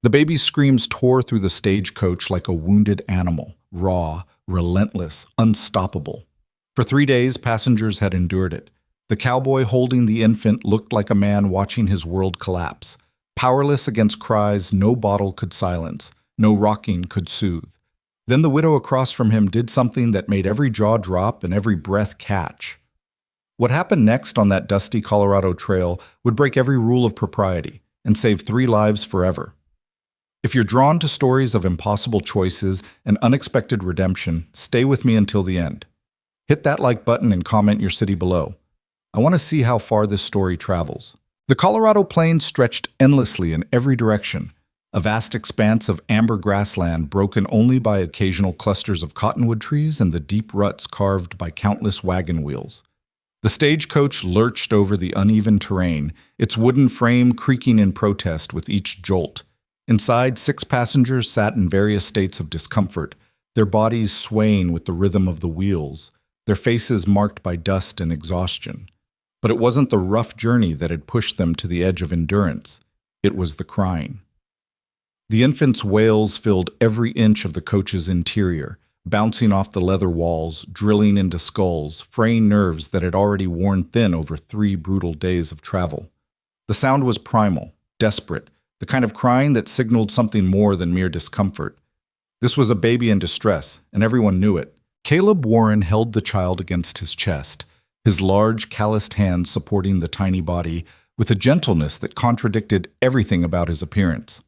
The baby's screams tore through the stagecoach like a wounded animal, raw, relentless, unstoppable. For 3 days, passengers had endured it. The cowboy holding the infant looked like a man watching his world collapse. Powerless against cries no bottle could silence, no rocking could soothe. Then the widow across from him did something that made every jaw drop and every breath catch. What happened next on that dusty Colorado trail would break every rule of propriety and save 3 lives forever. If you're drawn to stories of impossible choices and unexpected redemption, stay with me until the end. Hit that like button and comment your city below. I want to see how far this story travels. The Colorado Plains stretched endlessly in every direction, a vast expanse of amber grassland broken only by occasional clusters of cottonwood trees and the deep ruts carved by countless wagon wheels. The stagecoach lurched over the uneven terrain, its wooden frame creaking in protest with each jolt. Inside, 6 passengers sat in various states of discomfort, their bodies swaying with the rhythm of the wheels, their faces marked by dust and exhaustion. But it wasn't the rough journey that had pushed them to the edge of endurance. It was the crying. The infant's wails filled every inch of the coach's interior, bouncing off the leather walls, drilling into skulls, fraying nerves that had already worn thin over 3 brutal days of travel. The sound was primal, desperate, the kind of crying that signaled something more than mere discomfort. This was a baby in distress, and everyone knew it. Caleb Warren held the child against his chest, his large, calloused hands supporting the tiny body with a gentleness that contradicted everything about his appearance.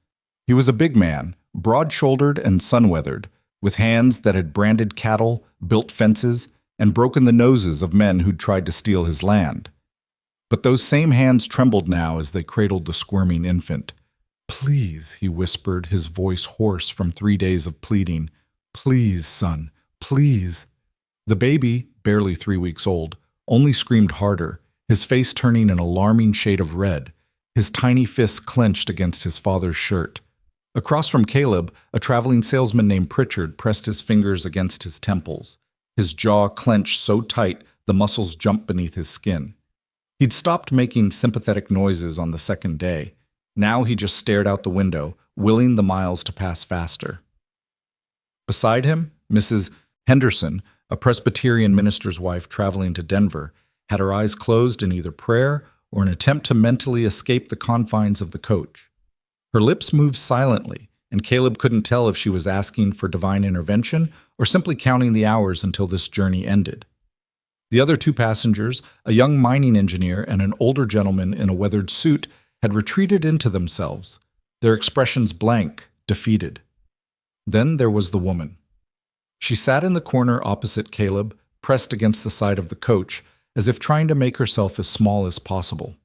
He was a big man, broad-shouldered and sun-weathered, with hands that had branded cattle, built fences, and broken the noses of men who'd tried to steal his land. But those same hands trembled now as they cradled the squirming infant. "Please," he whispered, his voice hoarse from 3 days of pleading. "Please, son, please." The baby, barely 3 weeks old, only screamed harder, his face turning an alarming shade of red, his tiny fists clenched against his father's shirt. Across from Caleb, a traveling salesman named Pritchard pressed his fingers against his temples, his jaw clenched so tight the muscles jumped beneath his skin. He'd stopped making sympathetic noises on the 2nd day. Now he just stared out the window, willing the miles to pass faster. Beside him, Mrs. Henderson, a Presbyterian minister's wife traveling to Denver, had her eyes closed in either prayer or an attempt to mentally escape the confines of the coach. Her lips moved silently, and Caleb couldn't tell if she was asking for divine intervention or simply counting the hours until this journey ended. The other 2 passengers, a young mining engineer and an older gentleman in a weathered suit, had retreated into themselves, their expressions blank, defeated. Then there was the woman. She sat in the corner opposite Caleb, pressed against the side of the coach, as if trying to make herself as small as possible.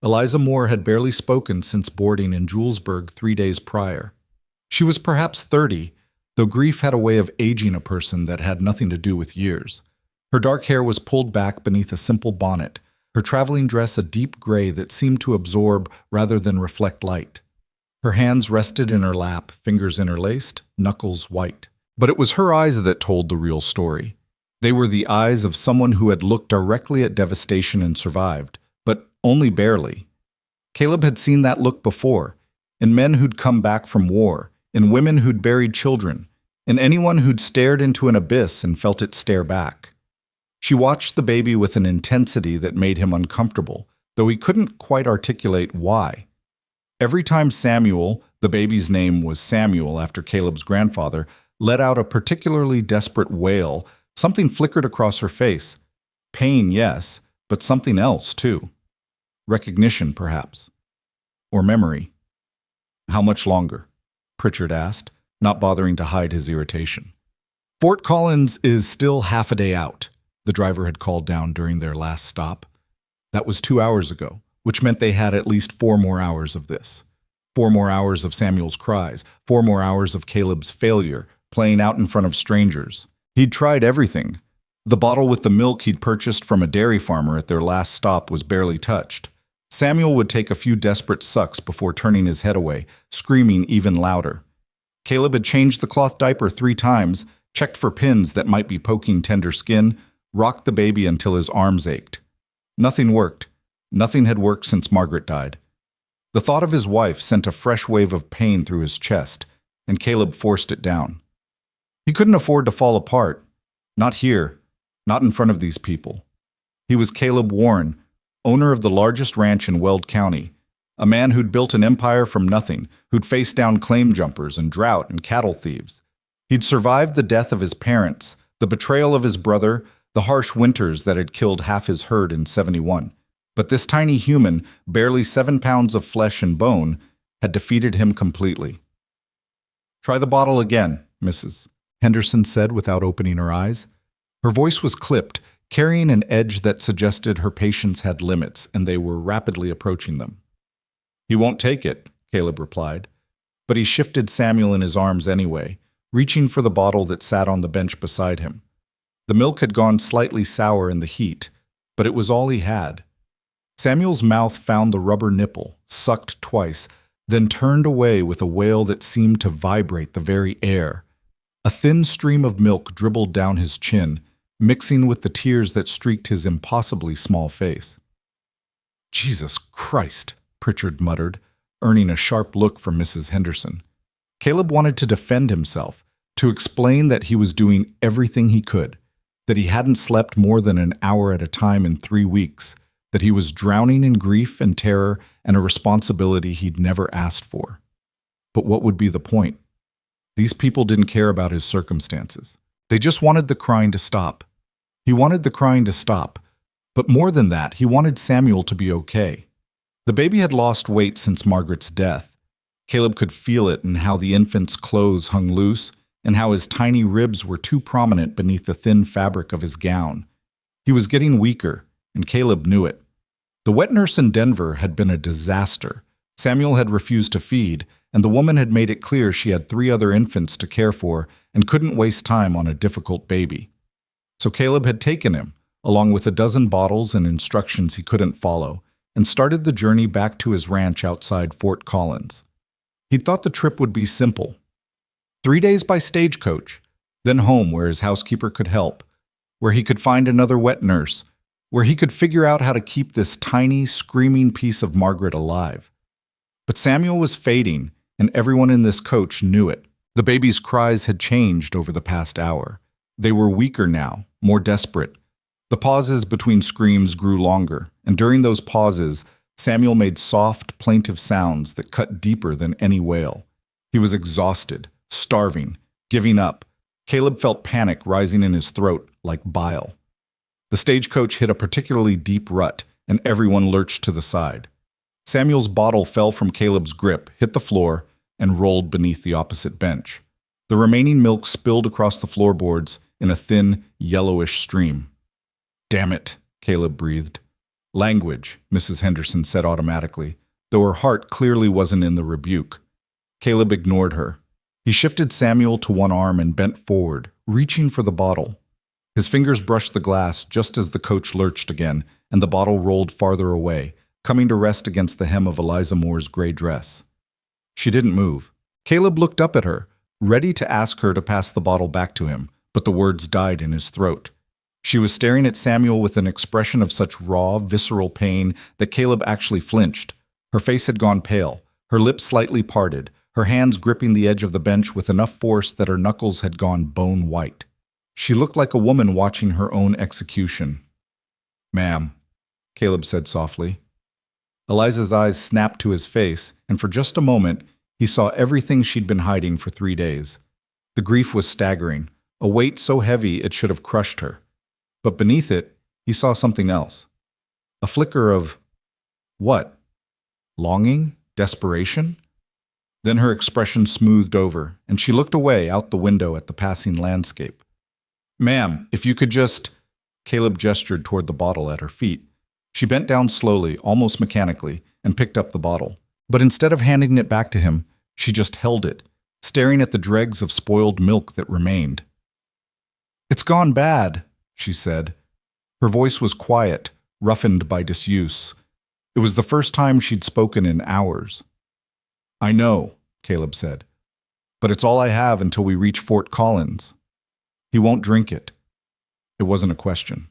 Eliza Moore had barely spoken since boarding in Julesburg 3 days prior. She was perhaps 30, though grief had a way of aging a person that had nothing to do with years. Her dark hair was pulled back beneath a simple bonnet, her traveling dress a deep gray that seemed to absorb rather than reflect light. Her hands rested in her lap, fingers interlaced, knuckles white. But it was her eyes that told the real story. They were the eyes of someone who had looked directly at devastation and survived, but only barely. Caleb had seen that look before, in men who'd come back from war, in women who'd buried children, in anyone who'd stared into an abyss and felt it stare back. She watched the baby with an intensity that made him uncomfortable, though he couldn't quite articulate why. Every time Samuel, the baby's name was Samuel after Caleb's grandfather, let out a particularly desperate wail, something flickered across her face. Pain, yes, but something else, too. Recognition, perhaps. Or memory. "How much longer?" Pritchard asked, not bothering to hide his irritation. "Fort Collins is still half a day out," the driver had called down during their last stop. That was 2 hours ago, which meant they had at least 4 more hours of this. 4 more hours of Samuel's cries, 4 more hours of Caleb's failure, playing out in front of strangers. He'd tried everything. The bottle with the milk he'd purchased from a dairy farmer at their last stop was barely touched. Samuel would take a few desperate sucks before turning his head away, screaming even louder. Caleb had changed the cloth diaper 3 times, checked for pins that might be poking tender skin, rocked the baby until his arms ached. Nothing worked. Nothing had worked since Margaret died. The thought of his wife sent a fresh wave of pain through his chest, and Caleb forced it down. He couldn't afford to fall apart. Not here, not in front of these people. He was Caleb Warren, owner of the largest ranch in Weld County, a man who'd built an empire from nothing, who'd faced down claim jumpers and drought and cattle thieves. He'd survived the death of his parents, the betrayal of his brother, the harsh winters that had killed half his herd in '71. But this tiny human, barely 7 pounds of flesh and bone, had defeated him completely. "Try the bottle again, Mrs." Henderson said without opening her eyes. Her voice was clipped, carrying an edge that suggested her patience had limits, and they were rapidly approaching them. "He won't take it," Caleb replied. But he shifted Samuel in his arms anyway, reaching for the bottle that sat on the bench beside him. The milk had gone slightly sour in the heat, but it was all he had. Samuel's mouth found the rubber nipple, sucked twice, then turned away with a wail that seemed to vibrate the very air. A thin stream of milk dribbled down his chin, mixing with the tears that streaked his impossibly small face. "Jesus Christ," Pritchard muttered, earning a sharp look from Mrs. Henderson. Caleb wanted to defend himself, to explain that he was doing everything he could, that he hadn't slept more than an hour at a time in 3 weeks, that he was drowning in grief and terror and a responsibility he'd never asked for. But what would be the point? These people didn't care about his circumstances. They just wanted the crying to stop. He wanted the crying to stop, but more than that, he wanted Samuel to be okay. The baby had lost weight since Margaret's death. Caleb could feel it in how the infant's clothes hung loose and how his tiny ribs were too prominent beneath the thin fabric of his gown. He was getting weaker, and Caleb knew it. The wet nurse in Denver had been a disaster. Samuel had refused to feed, and the woman had made it clear she had 3 other infants to care for and couldn't waste time on a difficult baby. So Caleb had taken him, along with a dozen bottles and instructions he couldn't follow, and started the journey back to his ranch outside Fort Collins. He'd thought the trip would be simple. 3 days by stagecoach, then home where his housekeeper could help, where he could find another wet nurse, where he could figure out how to keep this tiny, screaming piece of Margaret alive. But Samuel was fading, and everyone in this coach knew it. The baby's cries had changed over the past hour. They were weaker now, more desperate. The pauses between screams grew longer, and during those pauses, Samuel made soft, plaintive sounds that cut deeper than any wail. He was exhausted, starving, giving up. Caleb felt panic rising in his throat like bile. The stagecoach hit a particularly deep rut, and everyone lurched to the side. Samuel's bottle fell from Caleb's grip, hit the floor, and rolled beneath the opposite bench. The remaining milk spilled across the floorboards in a thin, yellowish stream. "Damn it," Caleb breathed. "Language," Mrs. Henderson said automatically, though her heart clearly wasn't in the rebuke. Caleb ignored her. He shifted Samuel to one arm and bent forward, reaching for the bottle. His fingers brushed the glass just as the coach lurched again, and the bottle rolled farther away, coming to rest against the hem of Eliza Moore's gray dress. She didn't move. Caleb looked up at her, ready to ask her to pass the bottle back to him, but the words died in his throat. She was staring at Samuel with an expression of such raw, visceral pain that Caleb actually flinched. Her face had gone pale, her lips slightly parted, her hands gripping the edge of the bench with enough force that her knuckles had gone bone white. She looked like a woman watching her own execution. "Ma'am," Caleb said softly. Eliza's eyes snapped to his face, and for just a moment, he saw everything she'd been hiding for 3 days. The grief was staggering, a weight so heavy it should have crushed her. But beneath it, he saw something else. A flicker of... what? Longing? Desperation? Then her expression smoothed over, and she looked away out the window at the passing landscape. "Ma'am, if you could just..." Caleb gestured toward the bottle at her feet. She bent down slowly, almost mechanically, and picked up the bottle. But instead of handing it back to him, she just held it, staring at the dregs of spoiled milk that remained. "It's gone bad," she said. Her voice was quiet, roughened by disuse. It was the first time she'd spoken in hours. "I know," Caleb said, "but it's all I have until we reach Fort Collins. He won't drink it." It wasn't a question.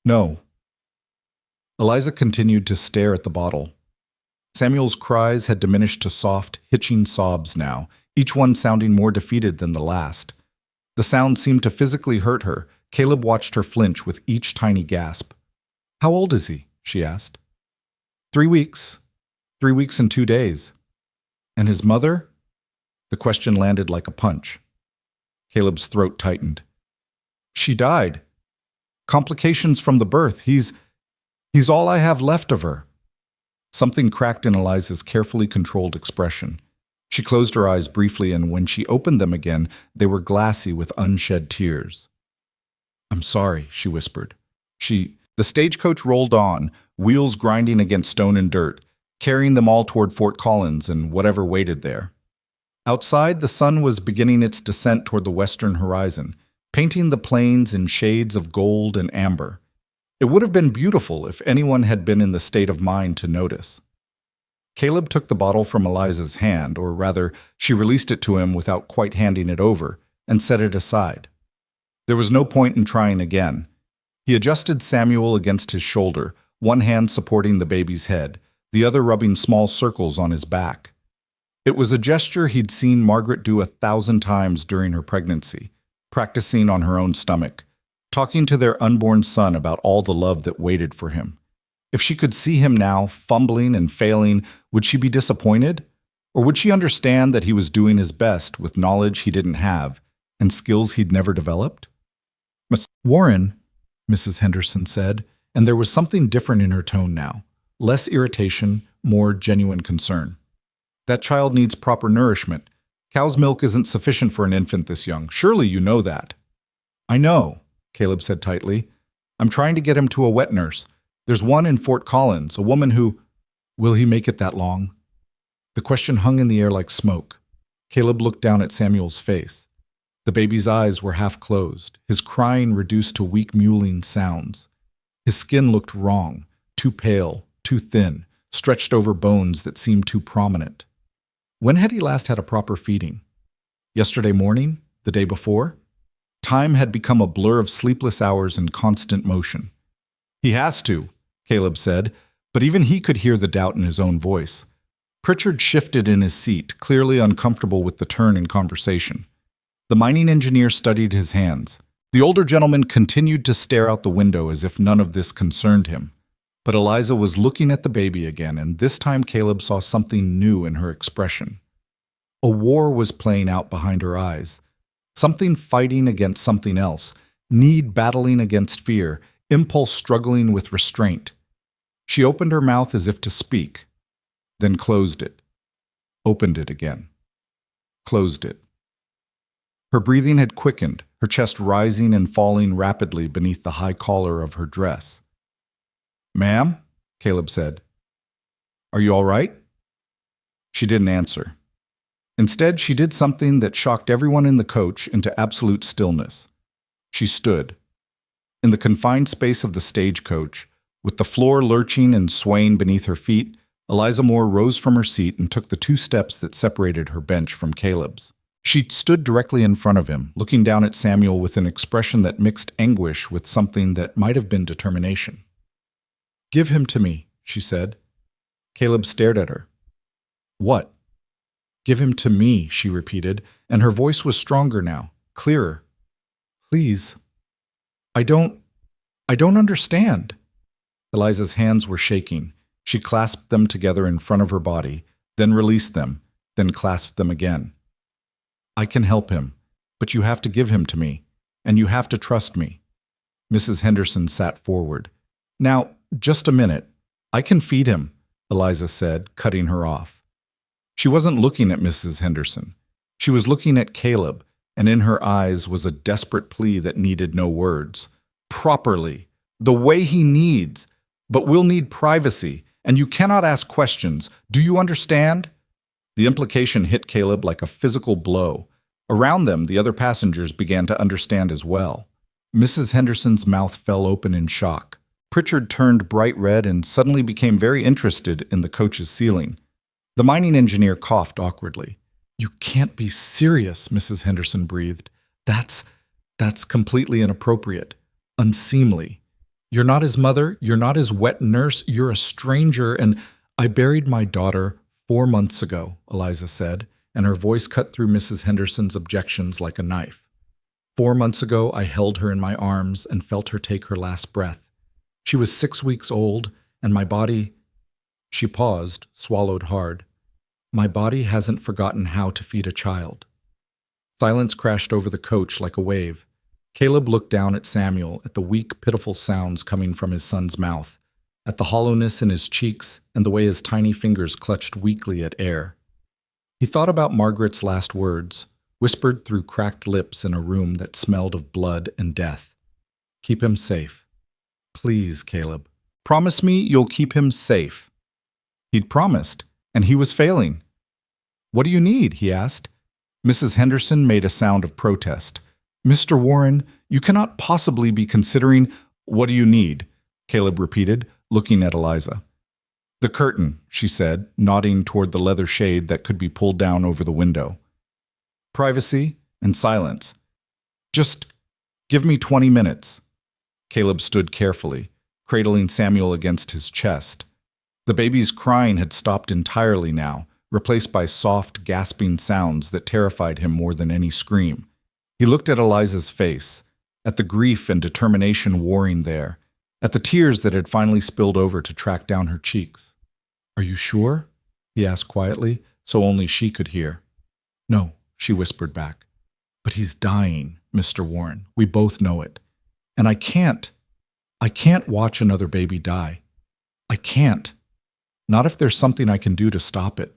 "No." Eliza continued to stare at the bottle. Samuel's cries had diminished to soft, hitching sobs now, each one sounding more defeated than the last. The sound seemed to physically hurt her. Caleb watched her flinch with each tiny gasp. "How old is he?" she asked. 3 weeks. 3 weeks and 2 days. And his mother? The question landed like a punch. Caleb's throat tightened. She died. Complications from the birth. He's all I have left of her. Something cracked in Eliza's carefully controlled expression. She closed her eyes briefly, and when she opened them again, they were glassy with unshed tears. "I'm sorry," she whispered. The stagecoach rolled on, wheels grinding against stone and dirt, carrying them all toward Fort Collins and whatever waited there. Outside, the sun was beginning its descent toward the western horizon, painting the plains in shades of gold and amber. It would have been beautiful if anyone had been in the state of mind to notice. Caleb took the bottle from Eliza's hand, or rather, she released it to him without quite handing it over, and set it aside. There was no point in trying again. He adjusted Samuel against his shoulder, one hand supporting the baby's head, the other rubbing small circles on his back. It was a gesture he'd seen Margaret do 1,000 times during her pregnancy, practicing on her own stomach, talking to their unborn son about all the love that waited for him. If she could see him now, fumbling and failing, would she be disappointed? Or would she understand that he was doing his best with knowledge he didn't have and skills he'd never developed? "Miss Warren," Mrs. Henderson said, and there was something different in her tone now. Less irritation, more genuine concern. "That child needs proper nourishment. Cow's milk isn't sufficient for an infant this young. Surely you know that." "I know," Caleb said tightly. "I'm trying to get him to a wet nurse. There's one in Fort Collins, a woman who—" "Will he make it that long?" The question hung in the air like smoke. Caleb looked down at Samuel's face. The baby's eyes were half closed, his crying reduced to weak mewling sounds. His skin looked wrong, too pale, too thin, stretched over bones that seemed too prominent. When had he last had a proper feeding? Yesterday morning? The day before? Time had become a blur of sleepless hours and constant motion. "He has to," Caleb said, but even he could hear the doubt in his own voice. Pritchard shifted in his seat, clearly uncomfortable with the turn in conversation. The mining engineer studied his hands. The older gentleman continued to stare out the window as if none of this concerned him. But Eliza was looking at the baby again, and this time Caleb saw something new in her expression. A war was playing out behind her eyes. Something fighting against something else, need battling against fear, impulse struggling with restraint. She opened her mouth as if to speak, then closed it, opened it again, closed it. Her breathing had quickened, her chest rising and falling rapidly beneath the high collar of her dress. "Ma'am?" Caleb said. "Are you all right?" She didn't answer. Instead, she did something that shocked everyone in the coach into absolute stillness. She stood. In the confined space of the stagecoach, with the floor lurching and swaying beneath her feet, Eliza Moore rose from her seat and took the 2 steps that separated her bench from Caleb's. She stood directly in front of him, looking down at Samuel with an expression that mixed anguish with something that might have been determination. "Give him to me," she said. Caleb stared at her. "What?" "Give him to me," she repeated, and her voice was stronger now, clearer. "Please. I don't understand." Eliza's hands were shaking. She clasped them together in front of her body, then released them, then clasped them again. "I can help him, but you have to give him to me, and you have to trust me." Mrs. Henderson sat forward. "Now, just a minute. I can feed him," Eliza said, cutting her off. She wasn't looking at Mrs. Henderson. She was looking at Caleb, and in her eyes was a desperate plea that needed no words. "Properly. The way he needs. But we'll need privacy, and you cannot ask questions. Do you understand?" The implication hit Caleb like a physical blow. Around them, the other passengers began to understand as well. Mrs. Henderson's mouth fell open in shock. Pritchard turned bright red and suddenly became very interested in the coach's ceiling. The mining engineer coughed awkwardly. "You can't be serious," Mrs. Henderson breathed. That's completely inappropriate. Unseemly. You're not his mother, you're not his wet nurse, you're a stranger, and I buried my daughter 4 months ago, Eliza said, and her voice cut through Mrs. Henderson's objections like a knife. 4 months ago, I held her in my arms and felt her take her last breath. She was 6 weeks old, and my body— She paused, swallowed hard. My body hasn't forgotten how to feed a child. Silence crashed over the coach like a wave. Caleb looked down at Samuel, at the weak, pitiful sounds coming from his son's mouth, at the hollowness in his cheeks and the way his tiny fingers clutched weakly at air. He thought about Margaret's last words, whispered through cracked lips in a room that smelled of blood and death. Keep him safe. Please, Caleb. Promise me you'll keep him safe. He'd promised, and he was failing. What do you need? He asked. Mrs. Henderson made a sound of protest. Mr. Warren, you cannot possibly be considering— What do you need? Caleb repeated, looking at Eliza. The curtain, she said, nodding toward the leather shade that could be pulled down over the window. Privacy and silence. Just give me 20 minutes. Caleb stood carefully, cradling Samuel against his chest. The baby's crying had stopped entirely now, replaced by soft, gasping sounds that terrified him more than any scream. He looked at Eliza's face, at the grief and determination warring there, at the tears that had finally spilled over to track down her cheeks. Are you sure? He asked quietly, so only she could hear. No, she whispered back. But he's dying, Mr. Warren. We both know it. And I can't watch another baby die. I can't. Not if there's something I can do to stop it.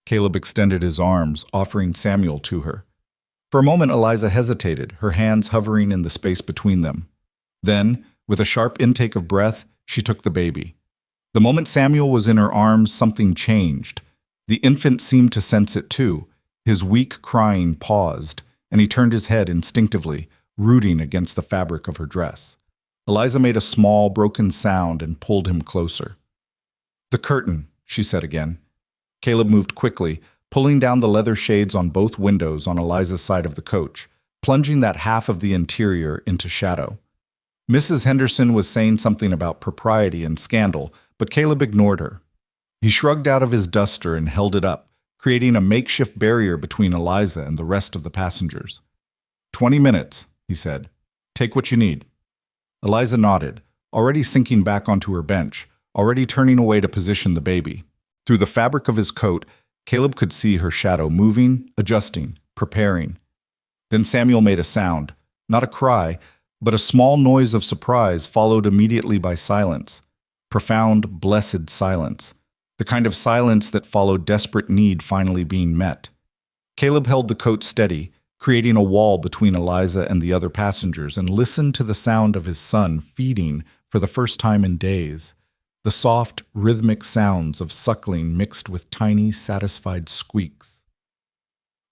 Caleb extended his arms, offering Samuel to her. For a moment, Eliza hesitated, her hands hovering in the space between them. Then, with a sharp intake of breath, she took the baby. The moment Samuel was in her arms, something changed. The infant seemed to sense it too. His weak crying paused, and he turned his head instinctively, rooting against the fabric of her dress. Eliza made a small, broken sound and pulled him closer. The curtain, she said again. Caleb moved quickly, pulling down the leather shades on both windows on Eliza's side of the coach, plunging that half of the interior into shadow. Mrs. Henderson was saying something about propriety and scandal, but Caleb ignored her. He shrugged out of his duster and held it up, creating a makeshift barrier between Eliza and the rest of the passengers. 20 minutes, he said. Take what you need. Eliza nodded, already sinking back onto her bench, already turning away to position the baby. Through the fabric of his coat, Caleb could see her shadow moving, adjusting, preparing. Then Samuel made a sound, not a cry, but a small noise of surprise followed immediately by silence. Profound, blessed silence. The kind of silence that followed desperate need finally being met. Caleb held the coat steady, creating a wall between Eliza and the other passengers, and listened to the sound of his son feeding for the first time in days. The soft, rhythmic sounds of suckling mixed with tiny, satisfied squeaks.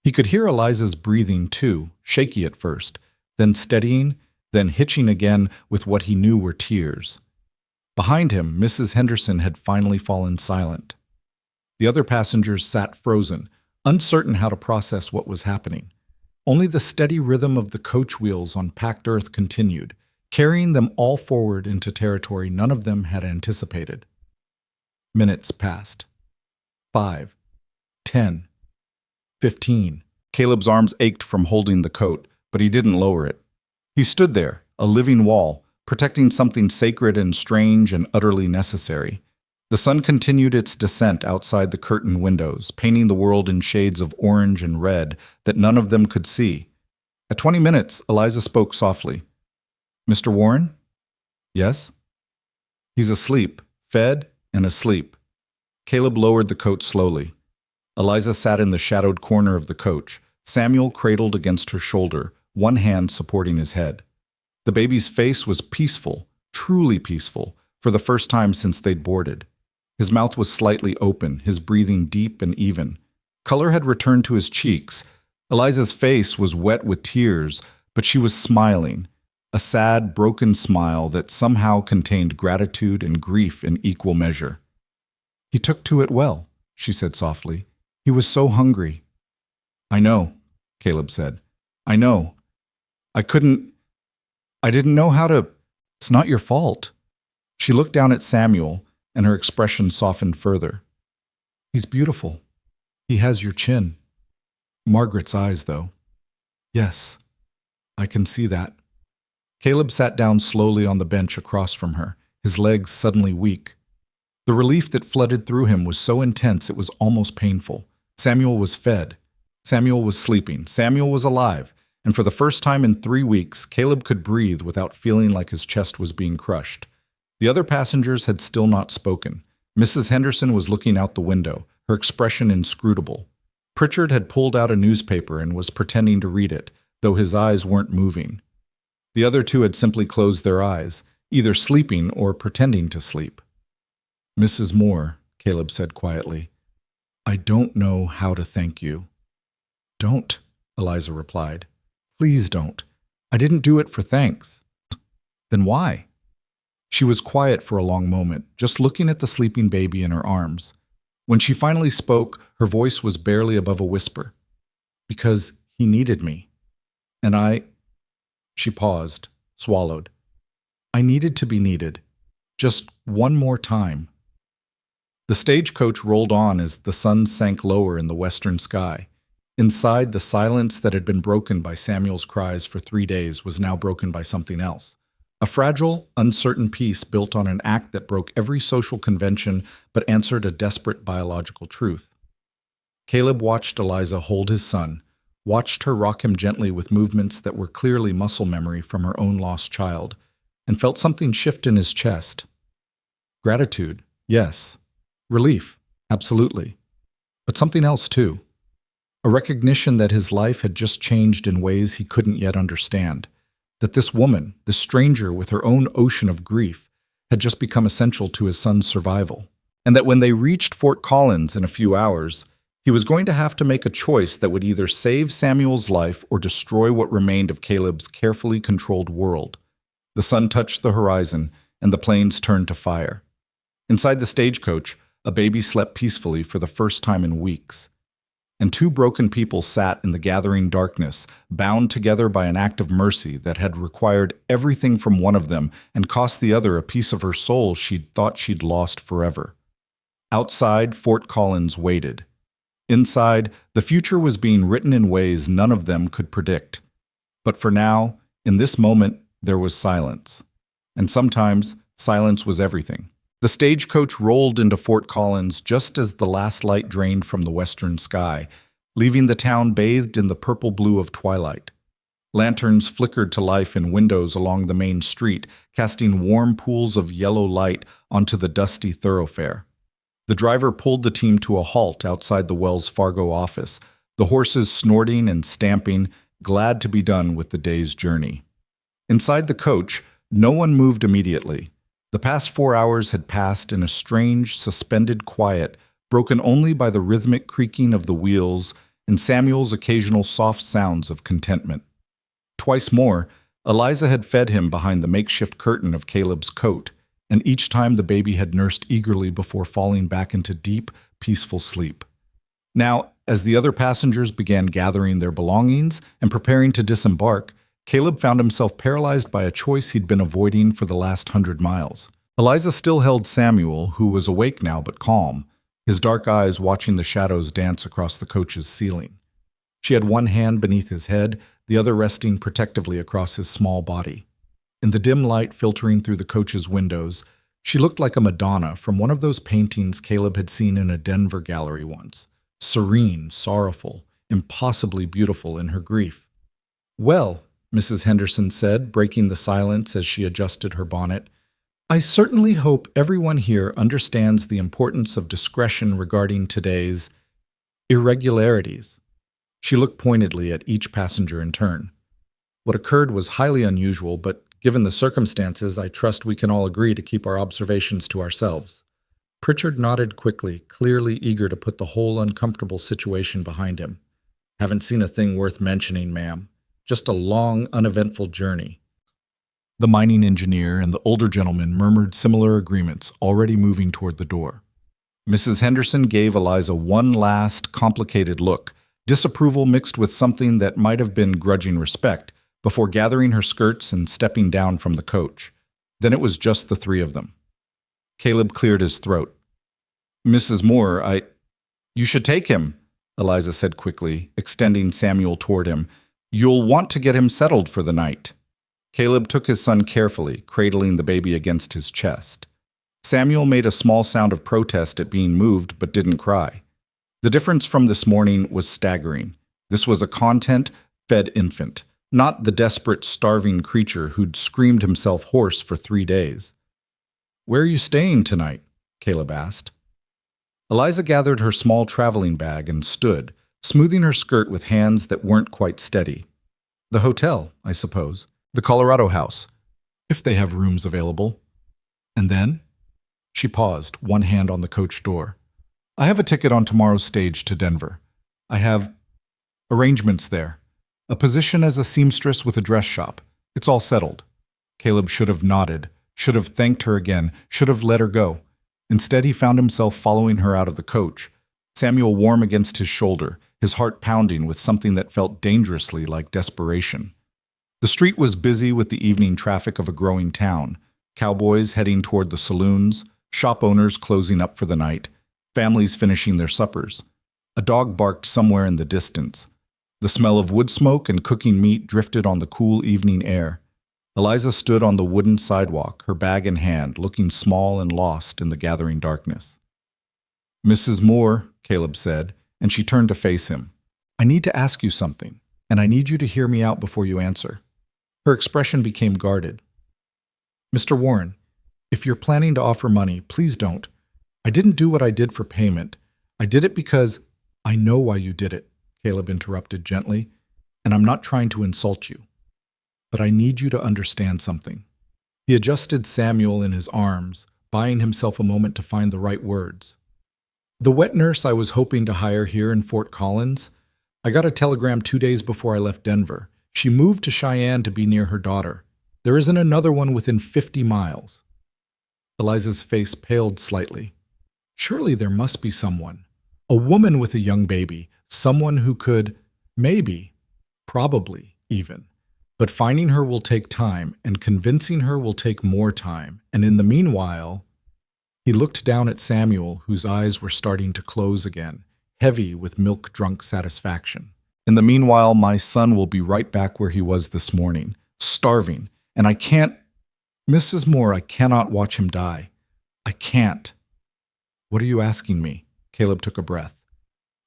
He could hear Eliza's breathing too, shaky at first, then steadying, then hitching again with what he knew were tears. Behind him, Mrs. Henderson had finally fallen silent. The other passengers sat frozen, uncertain how to process what was happening. Only the steady rhythm of the coach wheels on packed earth continued, carrying them all forward into territory none of them had anticipated. Minutes passed. 5, 10, 15. Caleb's arms ached from holding the coat, but he didn't lower it. He stood there, a living wall, protecting something sacred and strange and utterly necessary. The sun continued its descent outside the curtained windows, painting the world in shades of orange and red that none of them could see. At 20 minutes, Eliza spoke softly. Mr. Warren? Yes? He's asleep, fed and asleep. Caleb lowered the coat slowly. Eliza sat in the shadowed corner of the coach, Samuel cradled against her shoulder, one hand supporting his head. The baby's face was peaceful, truly peaceful, for the first time since they'd boarded. His mouth was slightly open, his breathing deep and even. Color had returned to his cheeks. Eliza's face was wet with tears, but she was smiling, a sad, broken smile that somehow contained gratitude and grief in equal measure. He took to it well, she said softly. He was so hungry. I know, Caleb said. I know. I didn't know how to— It's not your fault. She looked down at Samuel, and her expression softened further. He's beautiful. He has your chin. Margaret's eyes, though. Yes, I can see that. Caleb sat down slowly on the bench across from her, his legs suddenly weak. The relief that flooded through him was so intense it was almost painful. Samuel was fed. Samuel was sleeping. Samuel was alive. And for the first time in 3 weeks, Caleb could breathe without feeling like his chest was being crushed. The other passengers had still not spoken. Mrs. Henderson was looking out the window, her expression inscrutable. Pritchard had pulled out a newspaper and was pretending to read it, though his eyes weren't moving. The other two had simply closed their eyes, either sleeping or pretending to sleep. Mrs. Moore, Caleb said quietly, I don't know how to thank you. Don't, Eliza replied. Please don't. I didn't do it for thanks. Then why? She was quiet for a long moment, just looking at the sleeping baby in her arms. When she finally spoke, her voice was barely above a whisper. Because he needed me. And She paused, swallowed. I needed to be needed. Just one more time. The stagecoach rolled on as the sun sank lower in the western sky. Inside, the silence that had been broken by Samuel's cries for 3 days was now broken by something else. A fragile, uncertain peace built on an act that broke every social convention but answered a desperate biological truth. Caleb watched Eliza hold his son, watched her rock him gently with movements that were clearly muscle memory from her own lost child, and felt something shift in his chest. Gratitude, yes. Relief, absolutely. But something else too. A recognition that his life had just changed in ways he couldn't yet understand. That this woman, this stranger with her own ocean of grief, had just become essential to his son's survival. And that when they reached Fort Collins in a few hours, he was going to have to make a choice that would either save Samuel's life or destroy what remained of Caleb's carefully controlled world. The sun touched the horizon, and the planes turned to fire. Inside the stagecoach, a baby slept peacefully for the first time in weeks. And 2 broken people sat in the gathering darkness, bound together by an act of mercy that had required everything from one of them and cost the other a piece of her soul she'd thought she'd lost forever. Outside, Fort Collins waited. Inside, the future was being written in ways none of them could predict. But for now, in this moment, there was silence. And sometimes, silence was everything. The stagecoach rolled into Fort Collins just as the last light drained from the western sky, leaving the town bathed in the purple blue of twilight. Lanterns flickered to life in windows along the main street, casting warm pools of yellow light onto the dusty thoroughfare. The driver pulled the team to a halt outside the Wells Fargo office, the horses snorting and stamping, glad to be done with the day's journey. Inside the coach, no one moved immediately. The past 4 hours had passed in a strange, suspended quiet, broken only by the rhythmic creaking of the wheels and Samuel's occasional soft sounds of contentment. Twice more, Eliza had fed him behind the makeshift curtain of Caleb's coat, and each time the baby had nursed eagerly before falling back into deep, peaceful sleep. Now, as the other passengers began gathering their belongings and preparing to disembark, Caleb found himself paralyzed by a choice he'd been avoiding for the last 100 miles. Eliza still held Samuel, who was awake now but calm, his dark eyes watching the shadows dance across the coach's ceiling. She had one hand beneath his head, the other resting protectively across his small body. In the dim light filtering through the coach's windows, she looked like a Madonna from one of those paintings Caleb had seen in a Denver gallery once, serene, sorrowful, impossibly beautiful in her grief. Well, Mrs. Henderson said, breaking the silence as she adjusted her bonnet, I certainly hope everyone here understands the importance of discretion regarding today's irregularities. She looked pointedly at each passenger in turn. What occurred was highly unusual, but given the circumstances, I trust we can all agree to keep our observations to ourselves. Pritchard nodded quickly, clearly eager to put the whole uncomfortable situation behind him. Haven't seen a thing worth mentioning, ma'am. Just a long, uneventful journey. The mining engineer and the older gentleman murmured similar agreements, already moving toward the door. Mrs. Henderson gave Eliza one last, complicated look, disapproval mixed with something that might have been grudging respect, before gathering her skirts and stepping down from the coach. Then it was just the 3 of them. Caleb cleared his throat. Mrs. Moore, You should take him, Eliza said quickly, extending Samuel toward him. You'll want to get him settled for the night. Caleb took his son carefully, cradling the baby against his chest. Samuel made a small sound of protest at being moved, but didn't cry. The difference from this morning was staggering. This was a content-fed infant, not the desperate, starving creature who'd screamed himself hoarse for 3 days. Where are you staying tonight? Caleb asked. Eliza gathered her small traveling bag and stood, smoothing her skirt with hands that weren't quite steady. The hotel, I suppose. The Colorado house, if they have rooms available. And then? She paused, one hand on the coach door. I have a ticket on tomorrow's stage to Denver. I have arrangements there. A position as a seamstress with a dress shop. It's all settled. Caleb should have nodded, should have thanked her again, should have let her go. Instead, he found himself following her out of the coach, Samuel warm against his shoulder, his heart pounding with something that felt dangerously like desperation. The street was busy with the evening traffic of a growing town, cowboys heading toward the saloons, shop owners closing up for the night, families finishing their suppers. A dog barked somewhere in the distance. The smell of wood smoke and cooking meat drifted on the cool evening air. Eliza stood on the wooden sidewalk, her bag in hand, looking small and lost in the gathering darkness. Mrs. Moore, Caleb said, and she turned to face him. I need to ask you something, and I need you to hear me out before you answer. Her expression became guarded. Mr. Warren, if you're planning to offer money, please don't. I didn't do what I did for payment. I did it because I know why you did it, Caleb interrupted gently, and I'm not trying to insult you. But I need you to understand something. He adjusted Samuel in his arms, buying himself a moment to find the right words. The wet nurse I was hoping to hire here in Fort Collins, I got a telegram 2 days before I left Denver. She moved to Cheyenne to be near her daughter. There isn't another one within 50 miles. Eliza's face paled slightly. Surely there must be someone. A woman with a young baby. Someone who could, maybe, probably even. But finding her will take time, and convincing her will take more time. And in the meanwhile, he looked down at Samuel, whose eyes were starting to close again, heavy with milk-drunk satisfaction. In the meanwhile, my son will be right back where he was this morning, starving, and I can't... Mrs. Moore, I cannot watch him die. I can't. What are you asking me? Caleb took a breath.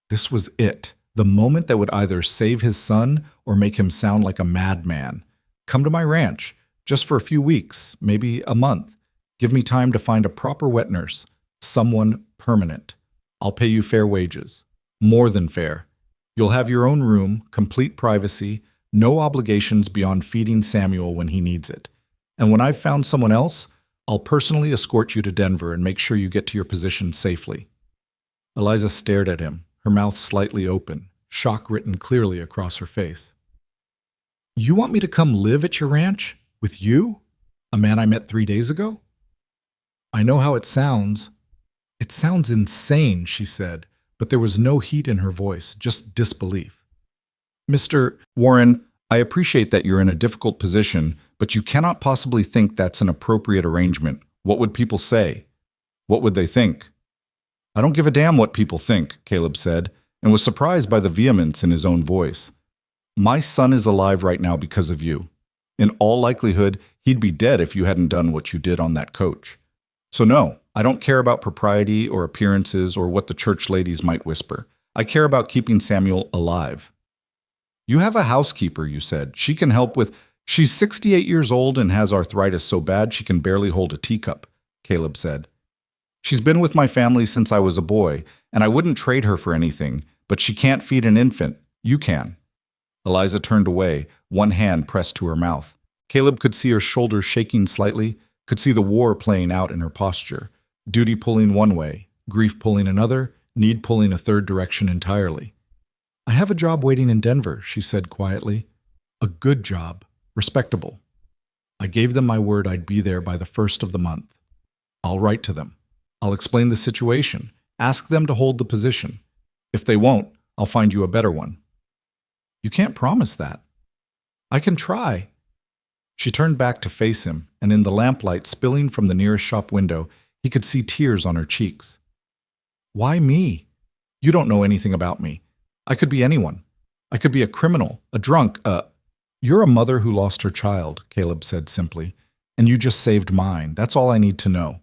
This was it. The moment that would either save his son or make him sound like a madman. Come to my ranch, just for a few weeks, maybe a month. Give me time to find a proper wet nurse, someone permanent. I'll pay you fair wages. More than fair. You'll have your own room, complete privacy, no obligations beyond feeding Samuel when he needs it. And when I've found someone else, I'll personally escort you to Denver and make sure you get to your position safely. Eliza stared at him, her mouth slightly open, shock written clearly across her face. You want me to come live at your ranch? With you? A man I met 3 days ago? I know how it sounds. It sounds insane, she said, but there was no heat in her voice, just disbelief. Mr. Warren, I appreciate that you're in a difficult position, but you cannot possibly think that's an appropriate arrangement. What would people say? What would they think? I don't give a damn what people think, Caleb said, and was surprised by the vehemence in his own voice. My son is alive right now because of you. In all likelihood, he'd be dead if you hadn't done what you did on that coach. So no, I don't care about propriety or appearances or what the church ladies might whisper. I care about keeping Samuel alive. You have a housekeeper, you said. She can help with... She's 68 years old and has arthritis so bad she can barely hold a teacup, Caleb said. She's been with my family since I was a boy, and I wouldn't trade her for anything, but she can't feed an infant. You can. Eliza turned away, one hand pressed to her mouth. Caleb could see her shoulders shaking slightly, could see the war playing out in her posture, duty pulling one way, grief pulling another, need pulling a third direction entirely. I have a job waiting in Denver, she said quietly. A good job, respectable. I gave them my word I'd be there by the 1st of the month. I'll write to them. I'll explain the situation, ask them to hold the position. If they won't, I'll find you a better one. You can't promise that. I can try. She turned back to face him, and in the lamplight spilling from the nearest shop window, He could see tears on her cheeks. Why me? You don't know anything about me. I could be anyone. I could be a criminal, a drunk, You're a mother who lost her child, Caleb said simply, and you just saved mine. That's all I need to know.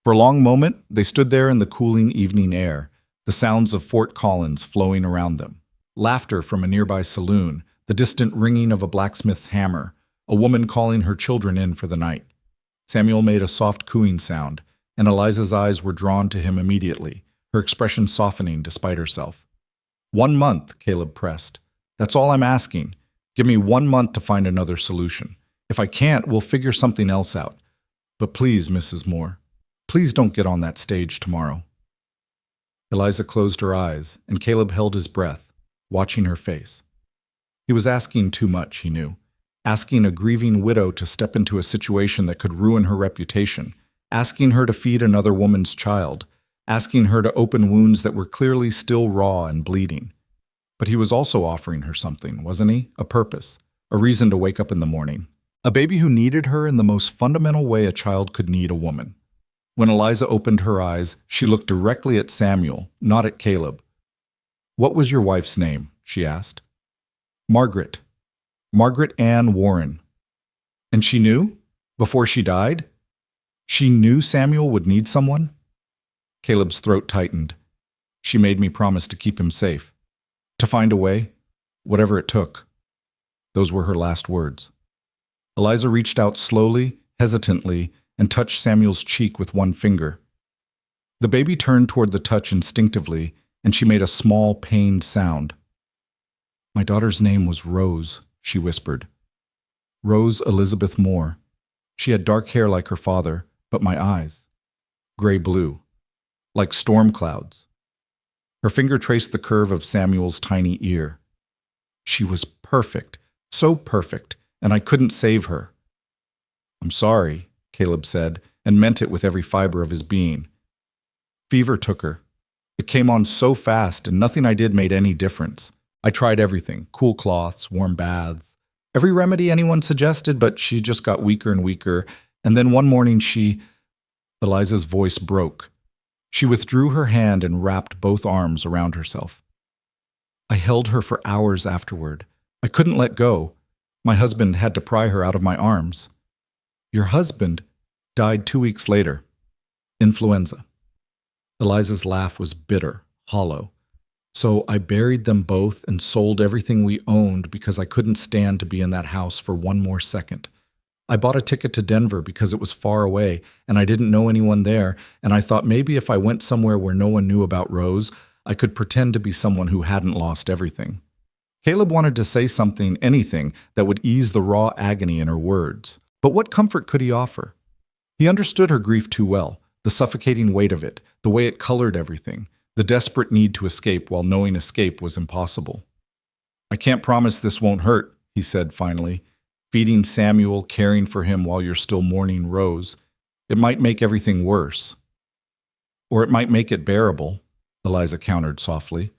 For a long moment, they stood there in the cooling evening air, the sounds of Fort Collins flowing around them. Laughter from a nearby saloon, the distant ringing of a blacksmith's hammer, a woman calling her children in for the night. Samuel made a soft cooing sound, and Eliza's eyes were drawn to him immediately, her expression softening despite herself. 1 month, Caleb pressed. That's all I'm asking. Give me 1 month to find another solution. If I can't, we'll figure something else out. But please, Mrs. Moore, please don't get on that stage tomorrow. Eliza closed her eyes, and Caleb held his breath, watching her face. He was asking too much, he knew. Asking a grieving widow to step into a situation that could ruin her reputation, asking her to feed another woman's child, asking her to open wounds that were clearly still raw and bleeding. But he was also offering her something, wasn't he? A purpose, a reason to wake up in the morning. A baby who needed her in the most fundamental way a child could need a woman. When Eliza opened her eyes, she looked directly at Samuel, not at Caleb. "What was your wife's name?" she asked. "Margaret. Margaret Ann Warren." "And she knew? Before she died? She knew Samuel would need someone?" Caleb's throat tightened. "She made me promise to keep him safe. To find a way, whatever it took." Those were her last words. Eliza reached out slowly, hesitantly, and touched Samuel's cheek with one finger. The baby turned toward the touch instinctively, and she made a small, pained sound. "My daughter's name was Rose," she whispered. "Rose Elizabeth Moore. She had dark hair like her father, but my eyes, gray-blue, like storm clouds." Her finger traced the curve of Samuel's tiny ear. "She was perfect, so perfect, and I couldn't save her." "I'm sorry," Caleb said, and meant it with every fiber of his being. "Fever took her. It came on so fast, and nothing I did made any difference. I tried everything, cool cloths, warm baths, every remedy anyone suggested, but she just got weaker and weaker, and then one morning Eliza's voice broke. She withdrew her hand and wrapped both arms around herself. "I held her for hours afterward. I couldn't let go. My husband had to pry her out of my arms." "Your husband died 2 weeks later. Influenza." Eliza's laugh was bitter, hollow. "So I buried them both and sold everything we owned because I couldn't stand to be in that house for one more second. I bought a ticket to Denver because it was far away and I didn't know anyone there, and I thought maybe if I went somewhere where no one knew about Rose, I could pretend to be someone who hadn't lost everything." Caleb wanted to say something, anything, that would ease the raw agony in her words. But what comfort could he offer? He understood her grief too well, the suffocating weight of it, the way it colored everything, the desperate need to escape while knowing escape was impossible. "I can't promise this won't hurt," he said finally. "Feeding Samuel, caring for him while you're still mourning Rose. It might make everything worse." "Or it might make it bearable," Eliza countered softly.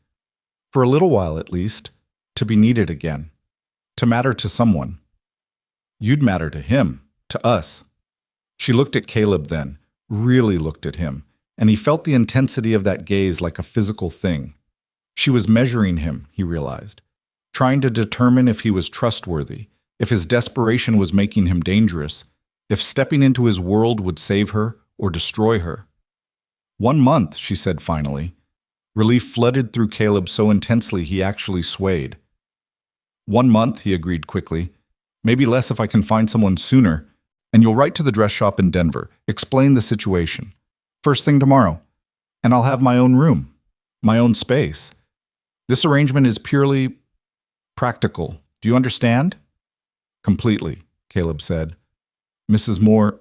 "For a little while at least, to be needed again, to matter to someone." "You'd matter to him, to us." She looked at Caleb then, really looked at him, and he felt the intensity of that gaze like a physical thing. She was measuring him, he realized, trying to determine if he was trustworthy, if his desperation was making him dangerous, if stepping into his world would save her or destroy her. 1 month, she said finally. Relief flooded through Caleb so intensely he actually swayed. 1 month, he agreed quickly. Maybe less if I can find someone sooner. And you'll write to the dress shop in Denver, explain the situation. First thing tomorrow. And I'll have my own room, my own space. This arrangement is purely practical. Do you understand? Completely, Caleb said. Mrs. Moore,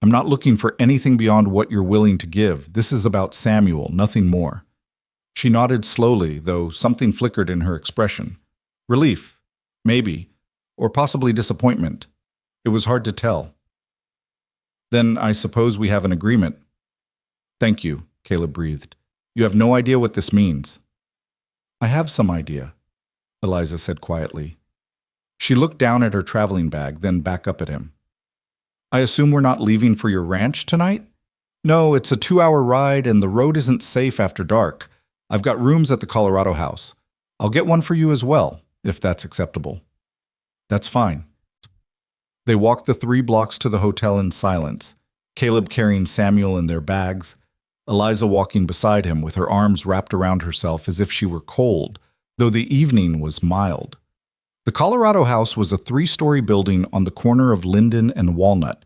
I'm not looking for anything beyond what you're willing to give. This is about Samuel, nothing more. She nodded slowly, though something flickered in her expression. Relief, maybe, or possibly disappointment. It was hard to tell. Then I suppose we have an agreement. Thank you, Caleb breathed. You have no idea what this means. I have some idea, Eliza said quietly. She looked down at her traveling bag, then back up at him. I assume we're not leaving for your ranch tonight? No, it's a 2-hour ride and the road isn't safe after dark. I've got rooms at the Colorado house. I'll get one for you as well, if that's acceptable. That's fine. They walked the 3 blocks to the hotel in silence, Caleb carrying Samuel in their bags, Eliza walking beside him with her arms wrapped around herself as if she were cold, though the evening was mild. The Colorado house was a 3-story building on the corner of Linden and Walnut,